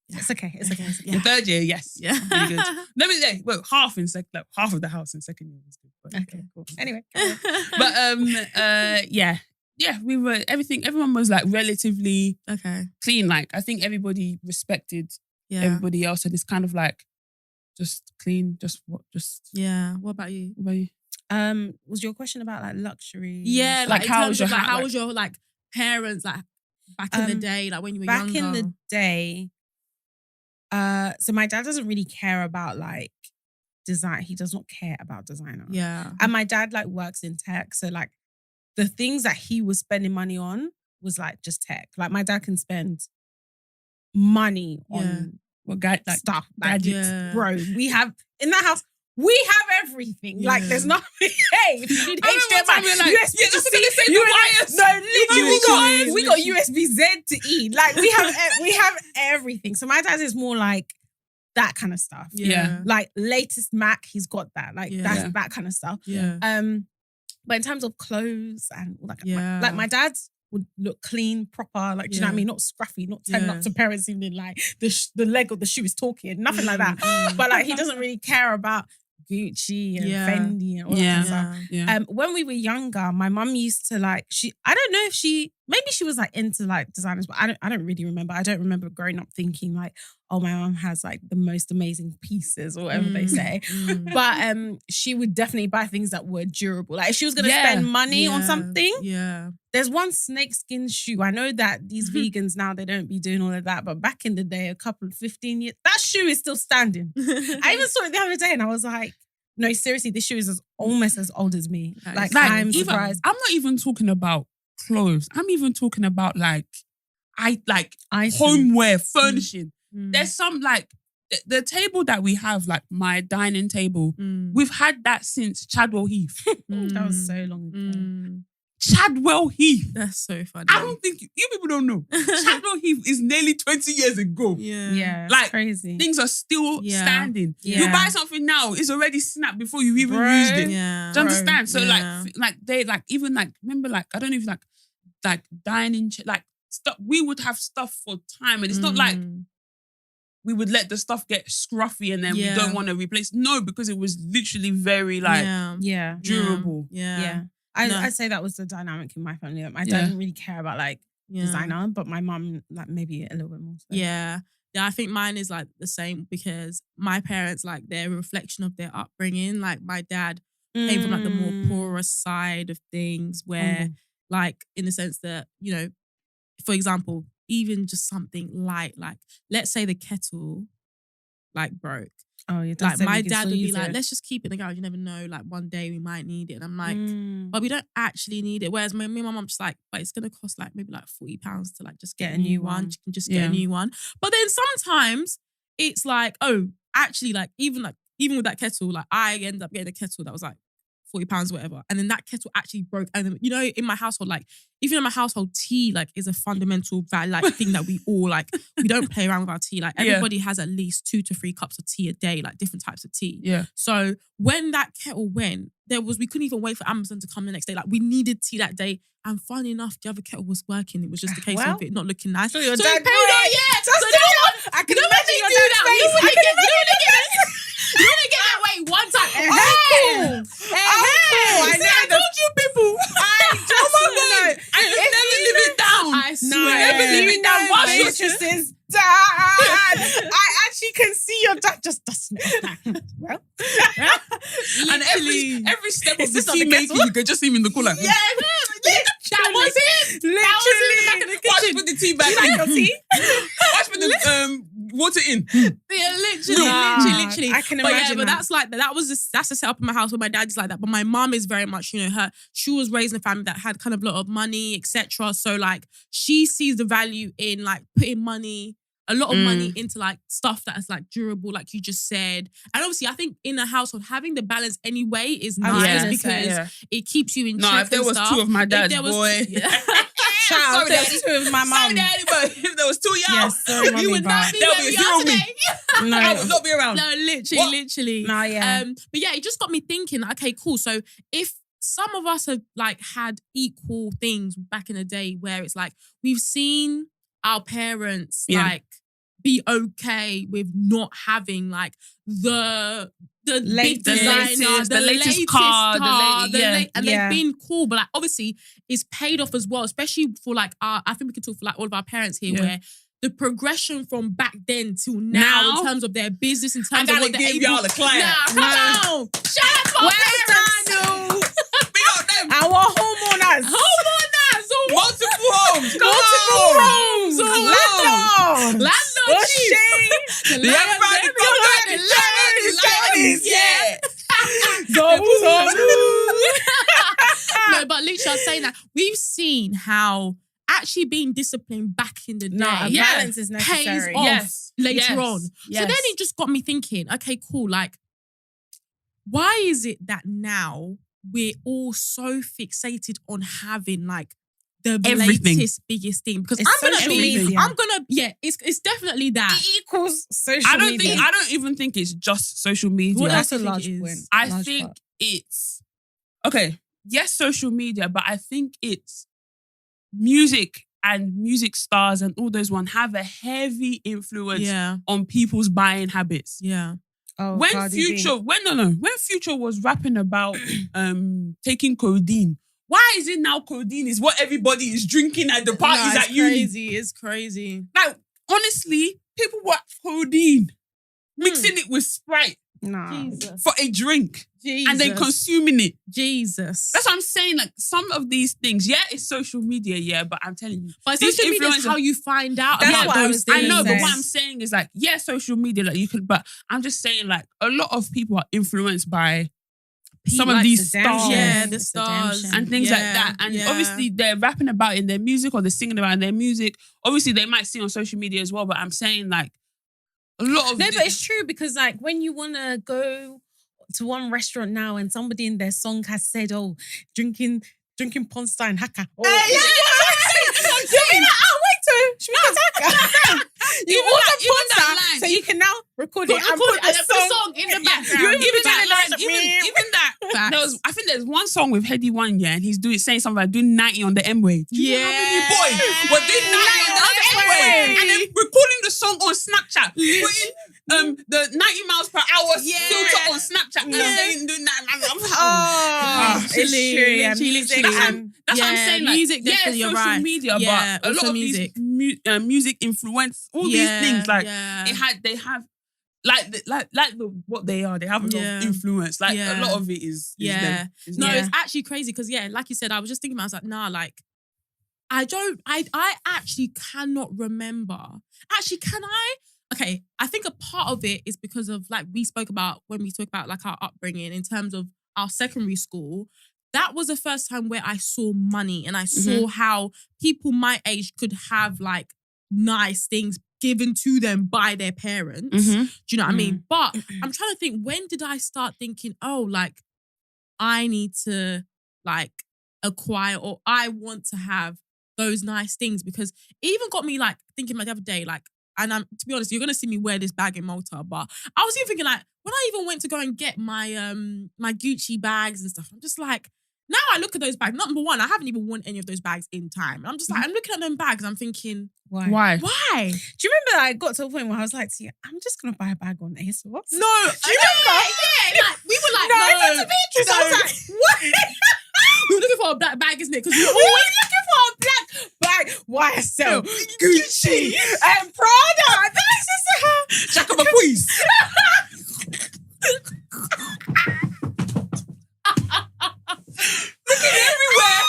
It's okay. It's okay. It's okay. in third year, yes, Yeah. really good. Let me say, well, half of the house in second year was good. But, Okay, cool. Anyway. but yeah, we were everything. Everyone was like relatively Okay. clean. Like I think everybody respected Yeah. everybody else, and it's kind of like just clean. Just Yeah. What about you? what about you? Was your question about like luxury? Yeah, Like, like, how how was was your your how like- was your like parents like back in the day, like when you were Back younger? in the day, so my dad doesn't really care about like design. He does not care about designer. Yeah. And my dad like works in tech. So like the things that he was spending money on was like just tech. Like my dad can spend money on What guy like stuff. Like, gadgets? Yeah. bro, we have in that house, we have everything. Like Yeah. there's nothing. Hey, if you need I remember one HDMI, time we were like, USB yeah, that's what I'm gonna say, you the were like, wires. No, literally, The we got USB-Z to E. Like we have everything. So my dad is more like that kind of stuff. Yeah. Like latest Mac, he's got that. Like Yeah. that's that kind of stuff. Yeah. But in terms of clothes and all that, Yeah. like my dad would look clean, proper, like do you know what I Yeah. mean? Not scruffy, not turning Yeah. up to parents' evening like the leg of the shoe is talking, nothing like that. Mm. But like he doesn't really care about Gucci and Yeah. Fendi and all that Yeah. kind of stuff. Yeah. Yeah. When we were younger, my mum used to like I don't know if maybe she was like into like designers, but I don't really remember. I don't remember growing up thinking like, oh, my mum has like the most amazing pieces or whatever they say. Mm. But she would definitely buy things that were durable. Like if she was gonna Yeah. spend money on Yeah. something, Yeah. there's one snakeskin shoe. I know that these vegans now they don't be doing all of that, but back in the day, a couple of 15 years, that shoe is still standing. I even saw it the other day and I was like, no, seriously, this shoe is almost as old as me. That Like is Like, I'm even, surprised. I'm not even talking about clothes. I'm even talking about like homeware, furnishing. Mm. There's some like the table that we have, like my dining table. Mm. We've had that since Chadwell Heath. That was so long ago. Mm. Chadwell Heath. That's so funny. I don't think you people don't know. Chadwell Heath is nearly 20 years ago. Yeah. Yeah, Like, it's crazy. Things are still Yeah. standing. Yeah. You buy something now, it's already snapped before you even Bro. used it. Yeah. Do you understand? So Yeah. like they like even like remember like I don't know if like dining like stuff we would have stuff for time and it's not like Mm. we would let the stuff get scruffy and then Yeah. we don't want to replace. No, because it was literally very like yeah. Yeah. durable. Yeah. Yeah. No. I'd say that was the dynamic in my family. Like, my dad Yeah. didn't really care about like Yeah. designer, but my mum like maybe a little bit more. So. Yeah. Yeah, I think mine is like the same because my parents, like, they're a reflection of their upbringing. Like, my dad came from like the more poorer side of things where, like, in the sense that, you know, for example, even just something light, like, let's say the kettle, like, broke. Oh, your Like, my dad would be like, let's just keep it in the garage. You never know, like, one day we might need it. And I'm like, but we don't actually need it. Whereas me and my mum just like, but it's going to cost like maybe like £40 to like just get a new one. You can just get Yeah. a new one. But then sometimes it's like, oh, actually like even with that kettle, like I ended up getting a kettle that was like £40, whatever. And then that kettle actually broke. And then, you know, in my household, like even in my household, tea like is a fundamental thing that we all like, we don't play around with our tea. Like everybody has at least 2 to 3 cups of tea a day, like different types of tea. Yeah. So when that kettle went, we couldn't even wait for Amazon to come the next day. Like we needed tea that day. And funny enough, the other kettle was working. It was just a case Well, of it not looking nice. So your we dad paid it, yeah. Just So you then know what? I can you know when imagine they your do dad's that? face. You I only can get imagine you only get that way one time. Cool. I told you people. And you never live it down. I No, swear. never live it down. Wash your Beatrice's dad. I actually can see your dad just dusting it off. Well, And every step of Is the this on tea the making, kettle? you could just see him in the corner. yeah, That was it. literally. That was in the back of the Watch kitchen. put the tea back Like in. your tea? Watch put the water in. Yeah, literally. I can But imagine. but that's like that's a setup in my house where my dad's like that. But my mum is very much, she was raised in a family that had kind of a lot of money, etc. So like she sees the value in like putting money, a lot of money into like stuff that is like durable, like you just said. And obviously, I think in a household having the balance anyway is nice because it keeps you in check. No, if there was two of my dads, boy. Shout out Sorry, to Daddy. two of my mum. Sorry, Daddy, but if there was two y'all, Yes, sorry, You mummy, would but- not be there'll where be we zero are me. today. No. I would not be around. No, literally. No, yeah. But yeah, it just got me thinking, okay, cool. So if some of us have like had equal things back in the day where it's like we've seen our parents like be okay with not having like the big designer, the latest car, and they've been cool, but like obviously it's paid off as well, especially for like I think we can talk for like all of our parents here where the progression from back then till now in terms of their business, in terms of what they're give able. y'all a clap. Nah, come on. Shout out to our parents. Big up them. Our homeowners. Multiple homes. Landlord chief. The everybody No, but literally, I was saying that we've seen how actually being disciplined back in the day, balance is pays necessary. off later on. So Yes. then it just got me thinking, okay, cool. Like, why is it that now we're all so fixated on having like the Everything. latest, biggest thing? Because It's social media. it's definitely that. It equals social I don't media. think. I don't even think it's just social media. What That's else a do you large think it point. is? I Large think part. it's okay. Yes, social media, but I think it's music and music stars and all those one have a heavy influence Yeah, on people's buying habits. yeah. Oh, When Cardi B. Future, when Future was rapping about taking codeine, why is it now codeine is what everybody is drinking at the parties at uni? It's crazy. Like honestly, people want codeine, mixing it with Sprite Nah. Jesus. for a drink and then consuming it. Jesus. That's what I'm saying. Like some of these things, it's social media, but I'm telling you, But these social media is influencers- how you find out That's about what I those was things. gonna I know, say. but what I'm saying is like, social media, like you could, but I'm just saying like a lot of people are influenced by some of Like these the damn stars. Yeah, shit. the It's stars. damn shit. And things like Yeah, that. And yeah. obviously they're rapping about it in their music or they're singing about it in their music. Obviously they might see on social media as well, but I'm saying like a lot of No, but it's true because like when you want to go to one restaurant now and somebody in their song has said, "Oh, drinking Ponsta and Haka." Oh, you order Ponsta, so you can now record it and put the song in the Yeah, background. even that, that, like, even that. Facts. I think there's one song with Heady One, and he's saying something about doing 90 on the M wave. Yeah. Boy, we're doing 90 on the Anyway, and then recording the song on Snapchat, putting the 90 miles per hour filter on Snapchat, and then doing that. Oh, it's true. Yeah, literally. music and That's what I'm Yeah, saying. Like, music, definitely, you're social right. media, Yeah, but a lot also of music. these music influence all these things. Like they have. What they are, they have a lot Yeah. of influence. Like Yeah. a lot of it is Yeah. them. Is No, them. it's actually crazy because like you said, I was just thinking about. I was like, nah, like I actually cannot remember. Actually, can I? Okay, I think a part of it is because of like we spoke about when we talk about like our upbringing in terms of our secondary school. That was the first time where I saw money and I saw how people my age could have like nice things given to them by their parents. Mhm. Do you know what I mean? But I'm trying to think, when did I start thinking, oh, like I need to like acquire or I want to have those nice things? Because it even got me like thinking like the other day, like, and I'm to be honest, you're gonna see me wear this bag in Malta, but I was even thinking like when I even went to go and get my my Gucci bags and stuff, I'm just like, now I look at those bags. Number one, I haven't even worn any of those bags in time. I'm just like, I'm looking at them bags, I'm thinking, why? Why? why? Do you remember I got to a point where I was like, "See, I'm just gonna buy a bag on ASOS." No, Do you remember? Yeah, like, we were like, No, no. I went to Beatrice. I was like, "What? We were looking for a black bag, isn't it? Because we We're were always always looking for a black bag. YSL, Gucci, and Prada." That's just how. Jack of a quiz. Looking everywhere.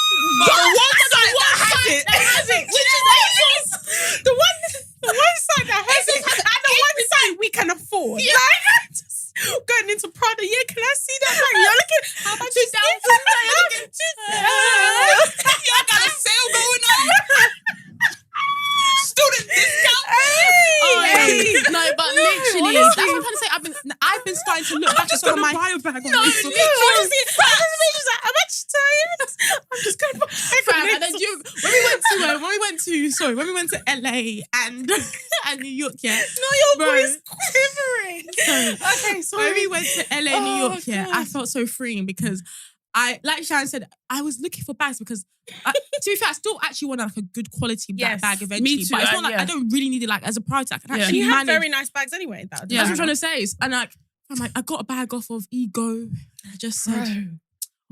But the one side that has it. Which is ASOS. The one side that has it, and the Like, I'm just going into Prada. Yeah, can I see that bag? You're looking. How about you Y'all got a sale going on. Student discount. No, but literally, that's what I'm trying to say. I've been starting to look back at some of my. buy a bag on No, this. literally. How much time? I'm just going to Fam, and then when we went to LA and New York, yeah. No, your Bro. voice quivering. Okay, sorry. When we went to LA and New York, yeah, God. I felt so freeing because like Sharon said, I was looking for bags because, to be fair, I still actually want like a good quality Yes, bag eventually. me too, But it's not like yeah. I don't really need it like as a priority. I can Yeah. actually You have manage. very nice bags anyway. That's what I'm trying to say. And like, I'm like, I got a bag off of Ego. I just said,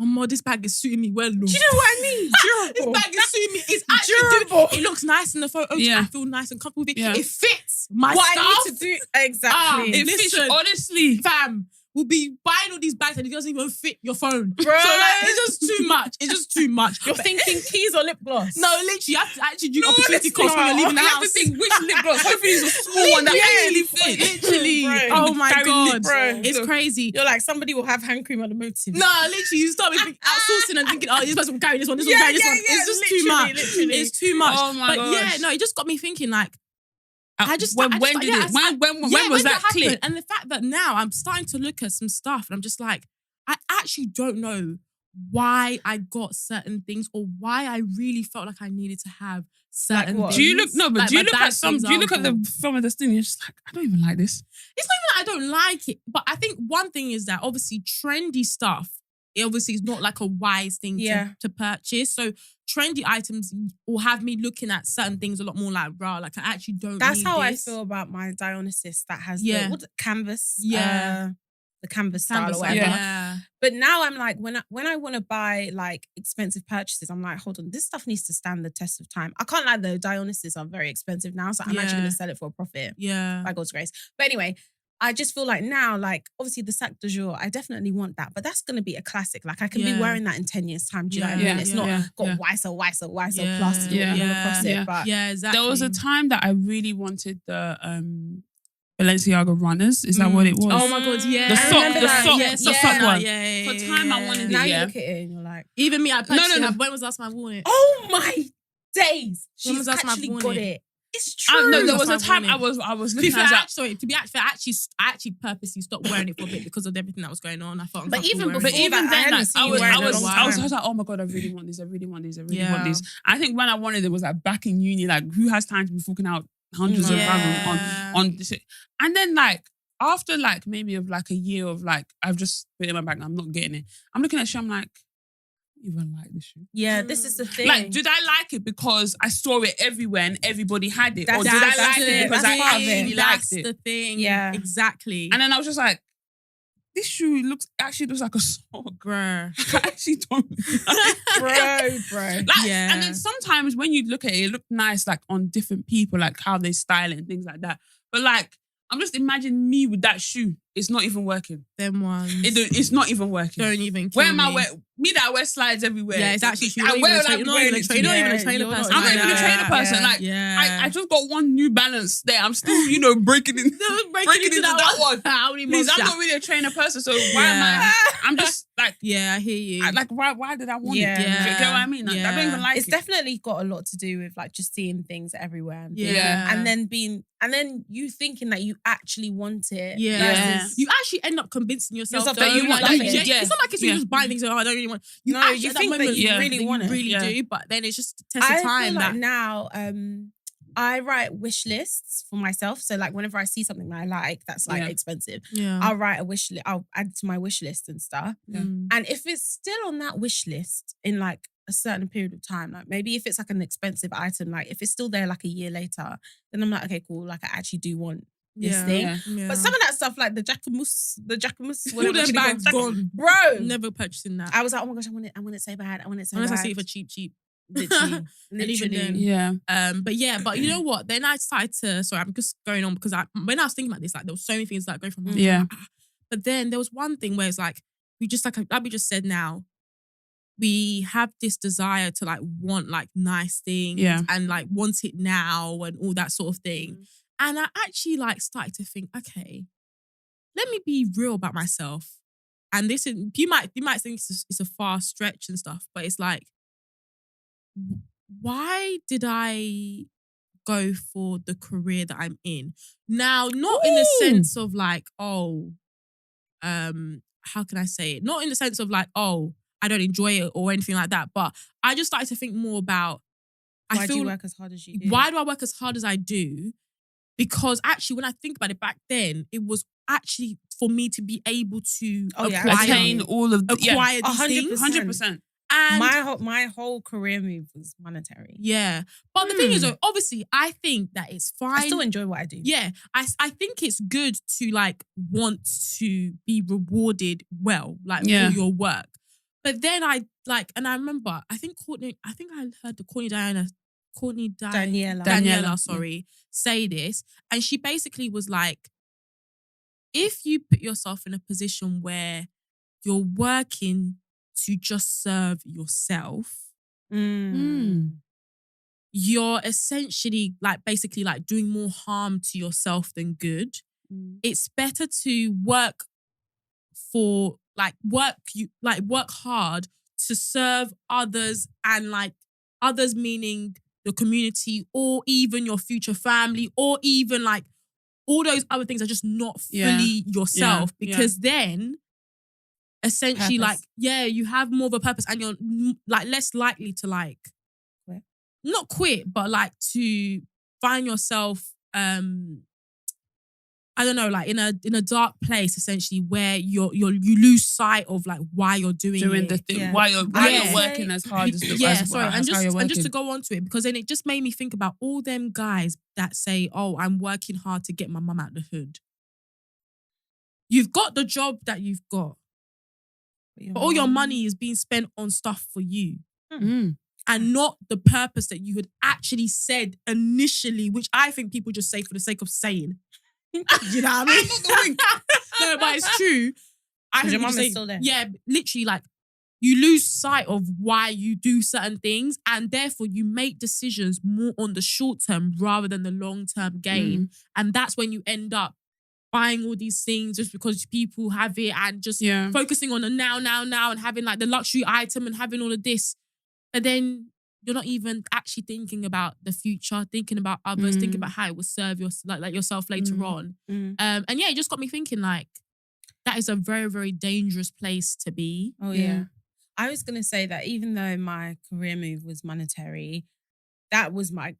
oh my, this bag is suiting me well. Do you know what I mean? This Durable. bag is suiting me. It's actually Durable. It looks nice in the photos. Yeah. I feel nice and comfortable with it. Yeah. It fits my What stuff. I need to do exactly. It fits, Listen. honestly. Fam, we'll be buying all these bags and it doesn't even fit your phone. Bro. So like, it's just too much. It's just too much. You're thinking keys or lip gloss? No, literally, you have to actually do No, opportunity listen, cost when you're leaving the I have house. to think which lip gloss. Hopefully it's a small one that actually fits. Literally. Bro. Oh my Carry God. lips. Bro. It's crazy. You're like, somebody will have hand cream on the motive. No, literally, you start with outsourcing and thinking, oh, this person will carry this one, this one Yeah, will carry this yeah, one. yeah, It's just too literally, much. literally. It's too much. Oh my but gosh. yeah, no, it just got me thinking like, When was that happened? clip? And the fact that now I'm starting to look at some stuff and I'm just like, I actually don't know why I got certain things or why I really felt like I needed to have certain what? things. Do you look Like do you my look bag, at some? for Do you look at the example. film of this thing? You're just like, I don't even like this. It's not even that I don't like it, but I think one thing is that obviously trendy stuff, it obviously is not like a wise thing Yeah. to purchase. So trendy items will have me looking at certain things a lot more like, rah, like I actually don't That's need how I this. feel about my Dionysus that has Yeah. the canvas. Yeah. The canvas style Canvas, or whatever. yeah. But now I'm like, when I want to buy like expensive purchases, I'm like, hold on, this stuff needs to stand the test of time. I can't lie, the Dionysus are very expensive now, so I'm actually Yeah. going to sell it for a profit. Yeah. By God's grace. But anyway, I just feel like now, like obviously the sac de jour, I definitely want that, but that's going to be a classic. Like I can be Yeah. wearing that in 10 years' time. Do you know what I Yeah, mean? It's yeah, not yeah, got yeah. wiser plastered all across it. But Yeah, exactly. There was a time that I really wanted the Balenciaga runners. Is that what it was? Oh my God, yeah. The I sock- remember the that. sock- Yes, the yeah, sock one. Yeah, For time I wanted it. now you Yeah. look at it and you're like, Even me, I purchased no. it. When was the last time I wore it? oh my days. When She's was the last time I've actually worn got it? it. It's true. No, there was a That's time my I was To be looking fair, at that. I actually purposely stopped wearing it for a bit because of everything that was going on. I felt But uncomfortable even wearing before it. But even that, I then, hadn't like, seen I you was, wear it I in a was, long I was time. like, oh my God, I really want this. I really want this. I really Yeah. want this. I think when I wanted it was like back in uni, like who has time to be forking out hundreds of pounds on this shit? And then like after like maybe of like a year of like I've just put it in my bag and I'm not getting it. I'm looking at shit, I'm like, I don't even like this shit. Yeah, this is the thing. Like, did I like it because I saw it everywhere and everybody had it? Or That's- did I that's like it it. because That's I part of it. actually That's liked it? the thing. Yeah. Exactly. And then I was just like, this shoe actually looks like a sock. Bruh. I actually don't like bro. Like, Yeah. and then sometimes when you look at it, it looked nice like on different people, like how they style it and things like that. But like, I'm just imagining me with that shoe. It's not even working. Them ones. It's not even working. Don't even kill Where am I? me. Me that wear slides everywhere. Yeah, it's actually true. I wear You're like not wearing even a it. trainer. You're not even a Yeah, trainer you're not person. I'm not even a like trainer that. person. Like, Yeah. I just got one New Balance there. I'm still, breaking in. breaking into that one. How many Please, months? I'm not really a trainer person, so why am Yeah. I'm just like, Yeah, I hear you. why did I want Yeah. it? Do you get what I mean? Like, I don't Yeah. even like It's it. definitely got a lot to do with like just seeing things everywhere and Yeah. and then you thinking that you actually want it. Yeah. versus- You actually end up convincing yourself Yourself that you though, want like, that thing. It's not like it's you Yeah. just buying things. Oh, I don't really want. You No, actually you at that think that moment, you really that want it. You really Yeah. do, but then it's just a test I of time. feel like that now I write wish lists for myself. So like whenever I see something that I like that's like Yeah. expensive, yeah. I'll write a wish list. I'll add to my wish list and stuff. Yeah. And if it's still on that wish list in like a certain period of time, like maybe if it's like an expensive item, like if it's still there like a year later, then I'm like, okay, cool. Like I actually do want this Yeah. thing. Yeah. But some of that stuff, like the Jacquemus, all whatever them she bags called- gone. bro. Never purchasing that. I was like, oh my gosh, I want it so bad. I want it so Unless bad. I see it for cheap. Literally. And even then, Yeah. but you know what? Then I started to. Sorry, I'm just going on because when I was thinking about this, like there was so many things that going from. Yeah. But then there was one thing where it's like we just like we just said now. We have this desire to like want like nice things and like want it now and all that sort of thing. And I actually like started to think, okay, let me be real about myself. And this is, you might think it's a far stretch and stuff, but it's like, why did I go for the career that I'm in? Now, not in the sense of like, how can I say it? Not in the sense of like, I don't enjoy it or anything like that. But I just started to think more about, Why do you work as hard as you do? Why do I work as hard as I do? Because actually, when I think about it back then, it was actually for me to be able to attain all of acquire these things. 100%. And my whole career move was monetary. Yeah. But the thing is, obviously, I think that it's fine. I still enjoy what I do. Yeah. I think it's good to like want to be rewarded well, like for your work. But then I remember, I heard the Daniela, say this. And she basically was like, if you put yourself in a position where you're working to just serve yourself, you're essentially like basically like doing more harm to yourself than good. It's better to work hard to serve others, and like others meaning the community or even your future family, or even like all those other things are just not fully yourself, because then essentially purpose. You have more of a purpose, and you're like less likely to like not quit, but like to find yourself I don't know, like in a dark place essentially, where you lose sight of like why you're doing the thing, why you're working as hard as and just to go on to it, because then it just made me think about all them guys that say, I'm working hard to get my mum out the hood. You've got the job that you've got, but all your money is being spent on stuff for you. And not the purpose that you had actually said initially, which I think people just say for the sake of saying. You know what I mean? No, but it's true. Your mum is still there. Yeah, literally, like you lose sight of why you do certain things, and therefore you make decisions more on the short term rather than the long term gain. And that's when you end up buying all these things just because people have it, and just focusing on the now, and having like the luxury item and having all of this. But then you're not even actually thinking about the future, thinking about others, thinking about how it will serve yourself later on. And it just got me thinking like, that is a very, very dangerous place to be. Oh yeah. I was going to say that even though my career move was monetary, that is my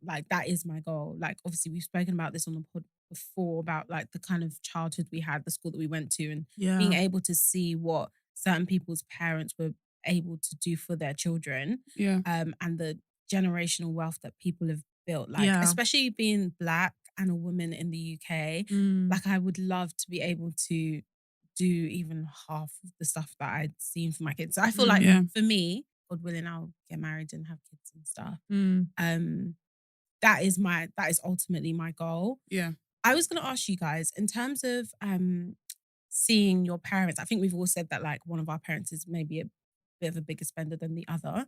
goal. Like obviously we've spoken about this on the pod before, about like the kind of childhood we had, the school that we went to, and being able to see what certain people's parents were able to do for their children, and the generational wealth that people have built, like especially being Black and a woman in the UK, like I would love to be able to do even half of the stuff that I'd seen for my kids. So I feel like for me, God willing, I'll get married and have kids and stuff. That is ultimately my goal. I was going to ask you guys, in terms of seeing your parents, I think we've all said that like one of our parents is maybe a bit of a bigger spender than the other.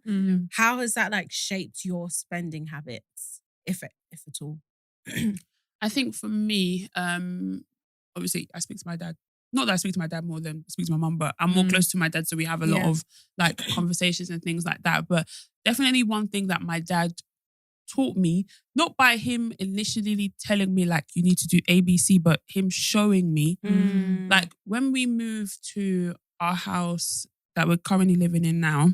How has that like shaped your spending habits, if at all? I think for me, obviously I speak to my dad. Not that I speak to my dad more than I speak to my mum, but I'm more close to my dad, so we have a lot of like conversations and things like that. But definitely one thing that my dad taught me, not by him initially telling me like you need to do ABC, but him showing me. Like when we moved to our house that we're currently living in now,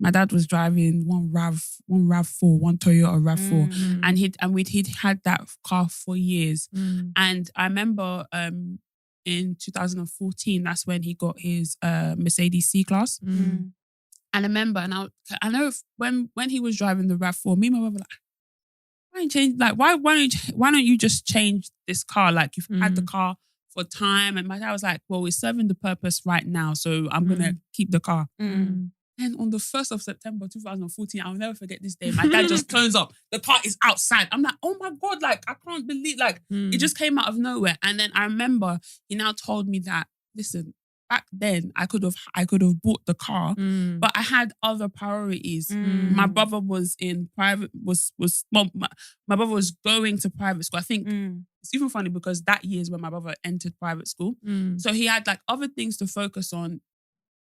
my dad was driving one RAV4, one Toyota RAV4, and he'd had that car for years. And I remember in 2014, that's when he got his Mercedes C-Class. And I remember, and I know when he was driving the RAV4, me and my brother were like, why don't you just change this car? Like you've had the car for time. And my dad was like, well, we're serving the purpose right now, so I'm going to keep the car. And on the 1st of September 2014, I'll never forget this day, my dad just turns up. The car is outside. I'm like, oh my God, like, I can't believe, like, it just came out of nowhere. And then I remember he now told me that, listen, back then I could have bought the car, but I had other priorities. My brother was in private my brother was going to private school. I think it's even funny because that year is when my brother entered private school. So he had like other things to focus on.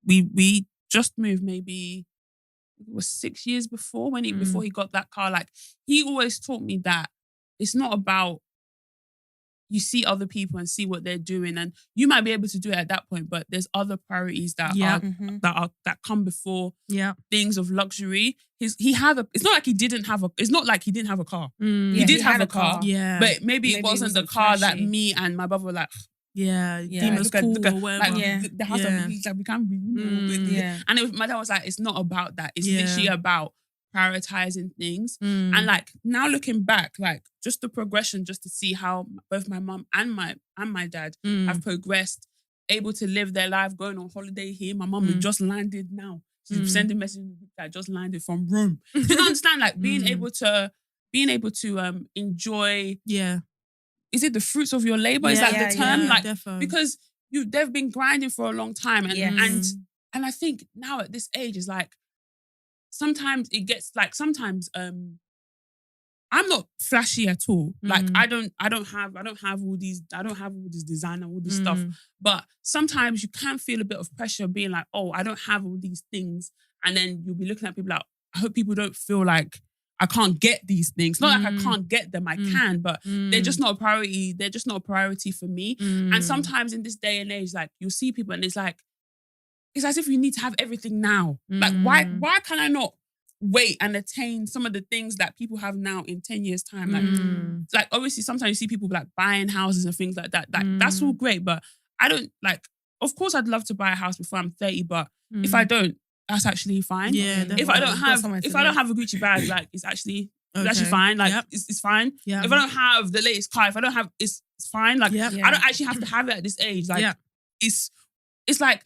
We just moved maybe it was 6 years before before he got that car. Like he always taught me that it's not about you see other people and see what they're doing, and you might be able to do it at that point, but there's other priorities that that come before things of luxury. It's not like he didn't have a car. He did have a car. Yeah. But maybe it wasn't the car that me and my brother were like, Demon's cool or whatever. Like the house that we can't be. And my dad was like, it's not about that. It's literally about prioritizing things. And like now looking back, like just the progression, just to see how both my mum and my dad have progressed, able to live their life, going on holiday here. My mum just landed now. She's sending messages that just landed from Rome. Do you understand? Like being able to enjoy. Is it the fruits of your labor? Is that the term? Like because they've been grinding for a long time, and I think now at this age is like sometimes it gets like I'm not flashy at all. Like I don't have all these designer, all this stuff. But sometimes you can feel a bit of pressure being like, oh, I don't have all these things, and then you'll be looking at people like, I hope people don't feel like I can't get these things. Not like I can't get them, I can, but they're just not a priority. They're just not a priority for me. And sometimes in this day and age, like you'll see people and it's as if you need to have everything now. Like why can I not wait and attain some of the things that people have now in 10 years time? Like obviously sometimes you see people like buying houses and things like that. Like that's all great, but I don't like, of course I'd love to buy a house before I'm 30, but if I don't, that's actually fine. Yeah, if I don't have a Gucci bag, like it's actually fine. Like it's fine. If I don't have the latest car, if I don't have, it's fine. Like I don't actually have to have it at this age. Like it's like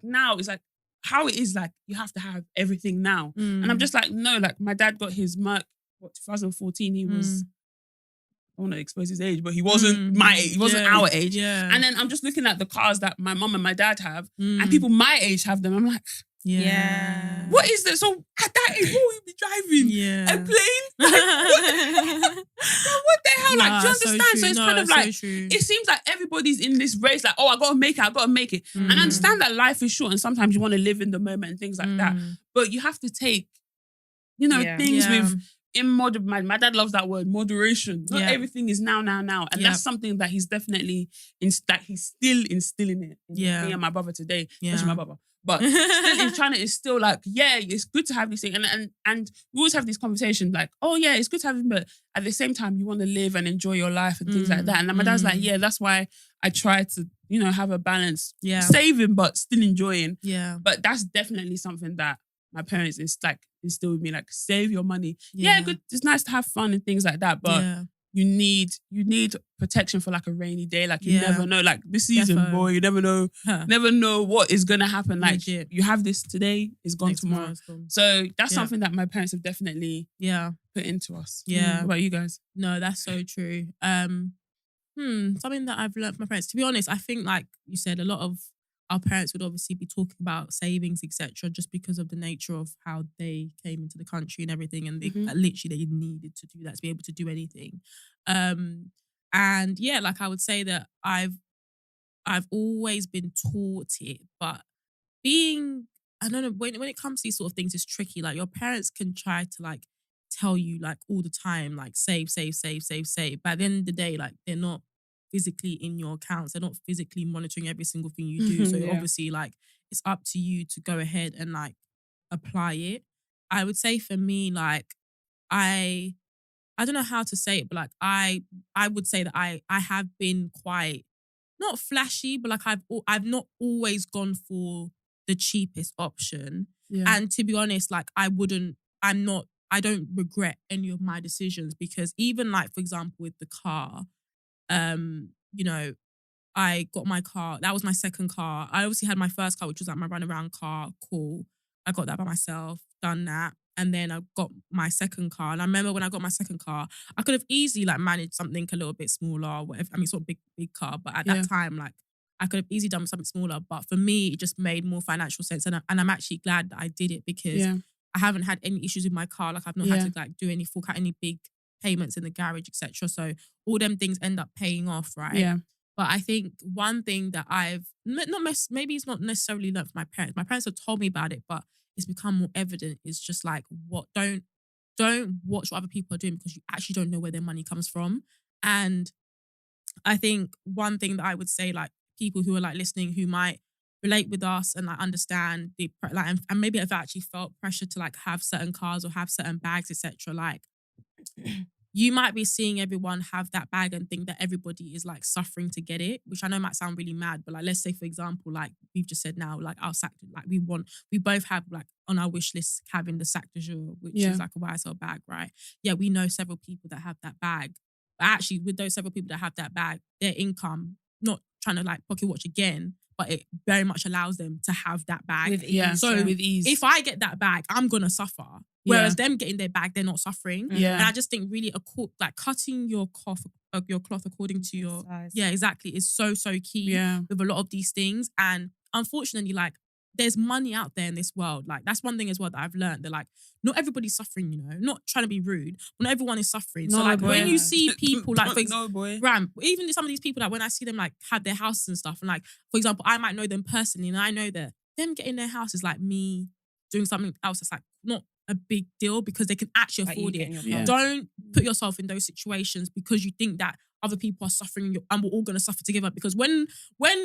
now it's like how it is. Like you have to have everything now, and I'm just like no. Like my dad got his Merc. 2014. He was. I want to expose his age, but he wasn't my age. He wasn't our age. And then I'm just looking at the cars that my mum and my dad have, and people my age have them. I'm like. What is this? So at that age, what will you be driving? A plane? Like, what the hell? Like, do you understand? So it's kind of like, it seems like everybody's in this race, like, oh, I gotta make it. And I understand that life is short and sometimes you want to live in the moment and things like that. But you have to take, things with my dad loves that word, moderation. Not everything is now. And that's something that he's definitely he's still instilling it in me and my brother today. Especially my brother. But still in China, it's still like, it's good to have these things. And we always have these conversations like, oh yeah, it's good to have them, but at the same time, you want to live and enjoy your life and things like that. And my dad's like, that's why I try to, have a balance. Saving, but still enjoying. But that's definitely something that my parents instill with me, like save your money. Good. It's nice to have fun and things like that, but you need protection for like a rainy day. Like you never know. Like this season, boy, you never know. Never know what is gonna happen. Like you have this today, it's gone tomorrow. So that's something that my parents have definitely put into us. What about you guys? No, that's so true. Something that I've learned from my parents. To be honest, I think like you said, a lot of our parents would obviously be talking about savings, etc., just because of the nature of how they came into the country and everything, and they literally they needed to do that to be able to do anything. And yeah, like I would say that I've always been taught it, but I don't know, when it comes to these sort of things, it's tricky. Like your parents can try to like tell you like all the time, like save. But at the end of the day, like they're not physically in your accounts. They're not physically monitoring every single thing you do. So obviously like it's up to you to go ahead and like apply it. I would say for me, like I don't know how to say it, but like I would say that I have been quite not flashy, but like I've not always gone for the cheapest option. And to be honest, like I don't regret any of my decisions, because even like, for example, with the car, I got my car. That was my second car. I obviously had my first car, which was like my runaround car. Cool. I got that by myself, done that. And then I got my second car. And I remember when I got my second car, I could have easily like managed something a little bit smaller or whatever. I mean, sort of big car. But at that time, like I could have easily done something smaller, but for me, it just made more financial sense. And I'm actually glad that I did it because I haven't had any issues with my car. Like I've not had to like do any fork out any big payments in the garage, etc. So all them things end up paying off, right? Yeah. But I think one thing that I've maybe it's not necessarily learned from my parents. My parents have told me about it, but it's become more evident. Is just like don't watch what other people are doing because you actually don't know where their money comes from. And I think one thing that I would say, like people who are like listening who might relate with us and like understand the like and maybe have actually felt pressure to like have certain cars or have certain bags, etc. Like you might be seeing everyone have that bag and think that everybody is like suffering to get it, which I know might sound really mad, but like let's say for example, like we've just said now, like our sac, like we both have like on our wish list having the sac de jour, which is like a YSL bag, right? Yeah, we know several people that have that bag. But actually, with those several people that have that bag, their income, not trying to like pocket watch again, but it very much allows them to have that bag. With ease. So with ease. if I get that bag, I'm going to suffer. Whereas them getting their bag, they're not suffering. Yeah. And I just think really like cutting your cloth according to your size. Yeah, exactly, is so key with a lot of these things. And unfortunately, like there's money out there in this world. Like that's one thing as well that I've learned. That like not everybody's suffering, you know. Not trying to be rude, but not everyone is suffering. So like when you see people like for Ram, even some of these people, like when I see them like have their houses and stuff, and like for example, I might know them personally, and I know that them getting their house is like me doing something else that's like not a big deal because they can actually afford it. Don't put yourself in those situations because you think that other people are suffering and we're all going to suffer together. Because when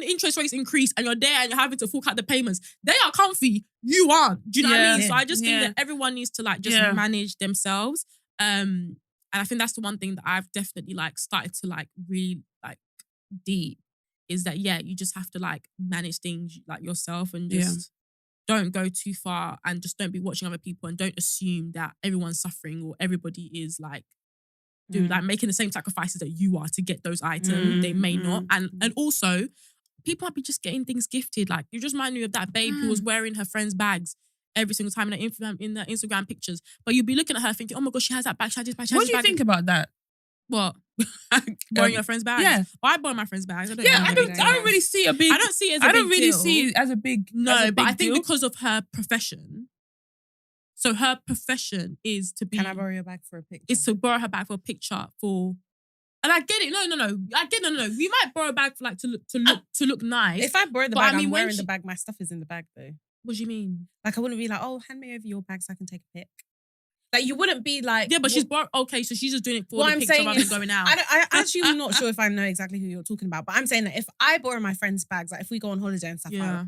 interest rates increase and you're there and you're having to fork out the payments, they are comfy, you aren't. Do you know what I mean? So I just think that everyone needs to like just manage themselves. And I think that's the one thing that I've definitely like started to like really like deep is that you just have to like manage things like yourself and just don't go too far and just don't be watching other people and don't assume that everyone's suffering or everybody is like like making the same sacrifices that you are to get those items. They may not. And also people might be just getting things gifted. Like you just remind me of that babe who was wearing her friend's bags every single time in the Instagram pictures. But you'd be looking at her thinking, oh my gosh, she has that bag, she has this bag, she has What this do you bag. think about that? What? Borrowing your friend's bags? Yeah. I borrow my friend's bags. I don't really see a big. I don't see it as a big I don't really deal. see it as a big. No, as a but big I think deal. because of her profession. So her profession is to be. Can I borrow your bag for a picture? Is to borrow her bag for a picture for. And I get it. No. I get no. We might borrow a bag for like to look nice. If I borrow the but bag, I mean, I'm when wearing the bag. My stuff is in the bag though. What do you mean? Like I wouldn't be like, oh, hand me over your bag so I can take a pic. Like you wouldn't be like, yeah, but she's borrowed. Okay, so she's just doing it for what the I'm picture saying rather is, than going out. I actually am not sure if I know exactly who you're talking about, but I'm saying that if I borrow my friend's bags, like if we go on holiday and stuff, Yeah.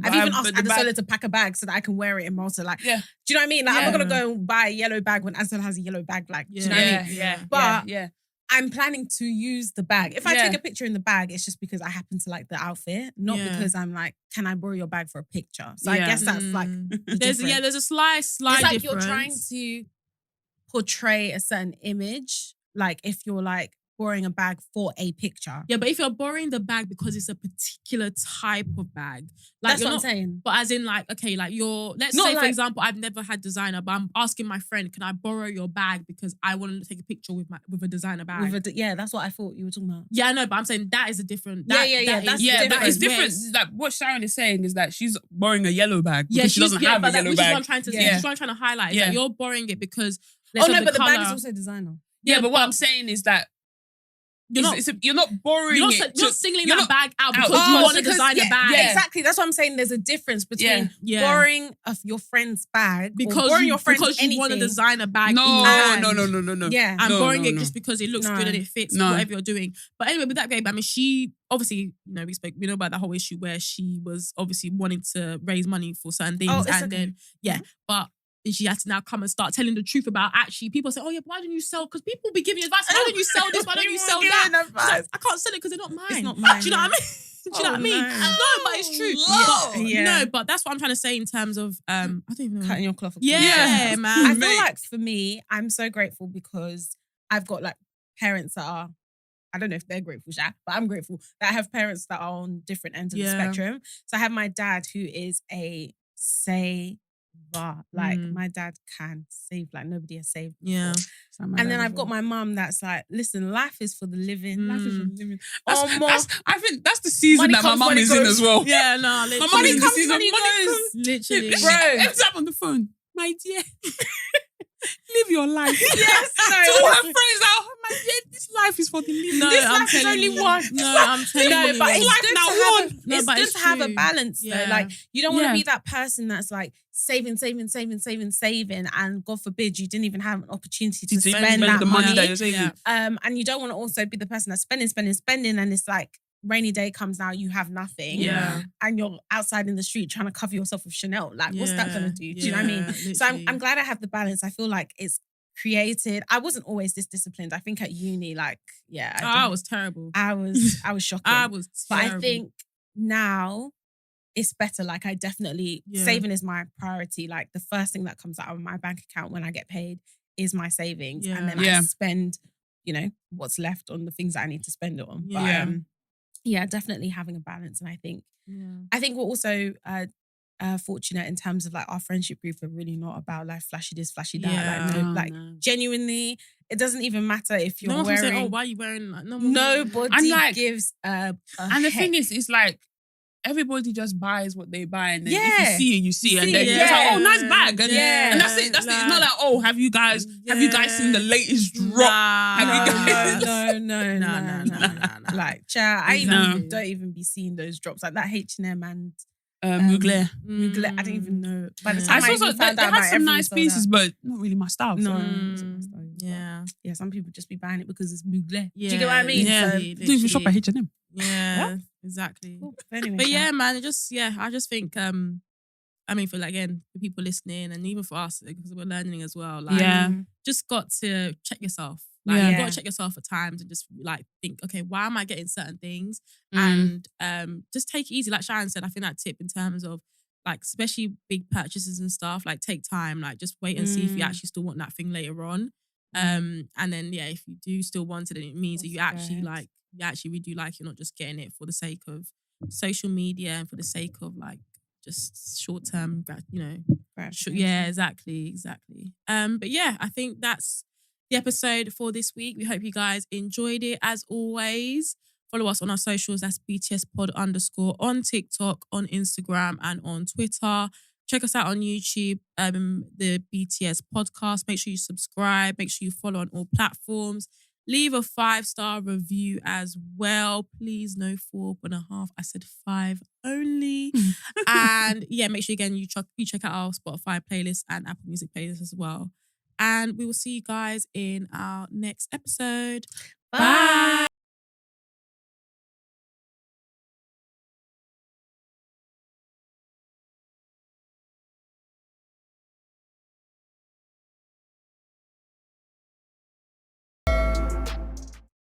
I've even asked Adesola to pack a bag so that I can wear it in Malta. Like, do you know what I mean? Like, I'm not gonna go and buy a yellow bag when Adesola has a yellow bag. Like, do you know what I mean? But I'm planning to use the bag. If I take a picture in the bag, it's just because I happen to like the outfit, not because I'm like, can I borrow your bag for a picture? So I guess that's like there's a slight it's like difference. you're trying to portray a certain image. Like if you're like borrowing a bag for a picture. Yeah, but if you're borrowing the bag because it's a particular type of bag, like that's what I'm saying. But as in like, okay, like let's say for example, I've never had designer, but I'm asking my friend, can I borrow your bag because I want to take a picture with a designer bag? That's what I thought you were talking about. Yeah, I know, but I'm saying that is a different. That's different. That is different. Like what Sharon is saying is that she's borrowing a yellow bag because she doesn't have a yellow bag. Which is what I'm trying to say. Which is what I'm trying to highlight. Is that you're borrowing it because. But the bag is also designer. Yeah, but what I'm saying is that you're not borrowing it. You're not singling that bag out because you want to design a bag. Yeah, exactly. That's what I'm saying. There's a difference between borrowing your friend's bag because borrowing your friend's because you want to design a bag. No. Yeah, I'm borrowing it just because it looks good and it fits whatever you're doing. But anyway, with that babe, I mean, she obviously, we know about that whole issue where she was obviously wanting to raise money for certain things, but she had to now come and start telling the truth about actually people say, oh yeah, but why don't you sell? Because people be giving you advice. Why don't you sell this? Why don't you sell that? Like, I can't sell it because they're not mine. It's not mine. Do you know what I mean? Do you know what I mean? No, but it's true. No, but that's what I'm trying to say in terms of I don't even know. Cutting your cloth. Yeah, man. I feel like for me, I'm so grateful because I've got like parents that are, I don't know if they're grateful, but I'm grateful that I have parents that are on different ends of the spectrum. So I have my dad who is a say Like my dad can save like nobody has saved. Yeah. And then I've got my mum that's like, listen, life is for the living. Life is for the living. I think that's the season Money that my comes, mum money is in goes. as well. Yeah, no, literally. My mum is in the comes, season. money goes. Literally. She ends up on the phone. My dear, live your life. Yes, To her friends, like, oh, my dear, this life is for the living. No, This I'm life is telling only you. one. No, I'm telling No, you. but it's Life good now to have one. a, No, it's but good it's to have a true. balance though. Yeah. Like you don't want to Yeah. be that person that's like saving, and God forbid you didn't even have an opportunity to spend that the money. money that you're saving. Yeah. And you don't want to also be the person that's spending, and it's like rainy day comes now, you have nothing. Yeah. And you're outside in the street trying to cover yourself with Chanel. Like, what's that gonna do? Do you know what I mean? Yeah, So I'm literally. glad I have the balance. I feel like it's created. I wasn't always this disciplined. I think at uni, like, yeah, I was terrible. I was shocking. I was But terrible. I think now it's better. Like I definitely saving is my priority. Like the first thing that comes out of my bank account when I get paid is my savings. And then I spend, what's left on the things that I need to spend it on. Yeah. But definitely having a balance. And I think we're also fortunate in terms of like our friendship group are really not about like flashy this, flashy that. Like genuinely, it doesn't even matter if you're no one's wearing. saying, "Oh, why are you wearing like?" Nobody And like, gives a And the thing heck. is, it's like everybody just buys what they buy, and then if Yeah. you see it, you see it, and See then it, you're just like, yeah. oh, nice bag, and, Yeah. and that's it. That's it. It's not like, oh, have you guys seen the latest drop? Nah. Have you guys? No. Like, child, I even don't even be seeing those drops like that H&M and Mugler. Mugler. I didn't even know. By the I time I, saw even they found out had about some everything nice sold pieces, out. but not really my style. No, So. it wasn't my style. Yeah. Yeah, some people just be buying it because it's Mugler. Yeah. Do you get what I mean? Yeah. So, Don't even shop at H&M. Yeah. Exactly. cool. Anyway, But yeah, man, I just think I mean, for like, again, for people listening and even for us, because we're learning as well, like, Yeah. just got to check yourself. Like, Yeah. you got to check yourself at times and just like think, okay, why am I getting certain things? And just take it easy. Like Sharon said, I think that tip in terms of like, especially big purchases and stuff, like take time, like just wait and see if you actually still want that thing later on. And then, yeah, if you do still want it, then it means that you actually like, you actually really do like, you're not just getting it for the sake of social media and for the sake of like, just short-term, yeah, exactly. But yeah, I think that's the episode for this week. We hope you guys enjoyed it. As always, follow us on our socials. That's BTSpod_ on TikTok, on Instagram, and on Twitter. Check us out on YouTube, the BTS podcast. Make sure you subscribe. Make sure you follow on all platforms. Leave a 5-star review as well. Please, no 4.5. I said 5 only. And yeah, make sure again you check out our Spotify playlist and Apple Music playlist as well. And we will see you guys in our next episode. Bye.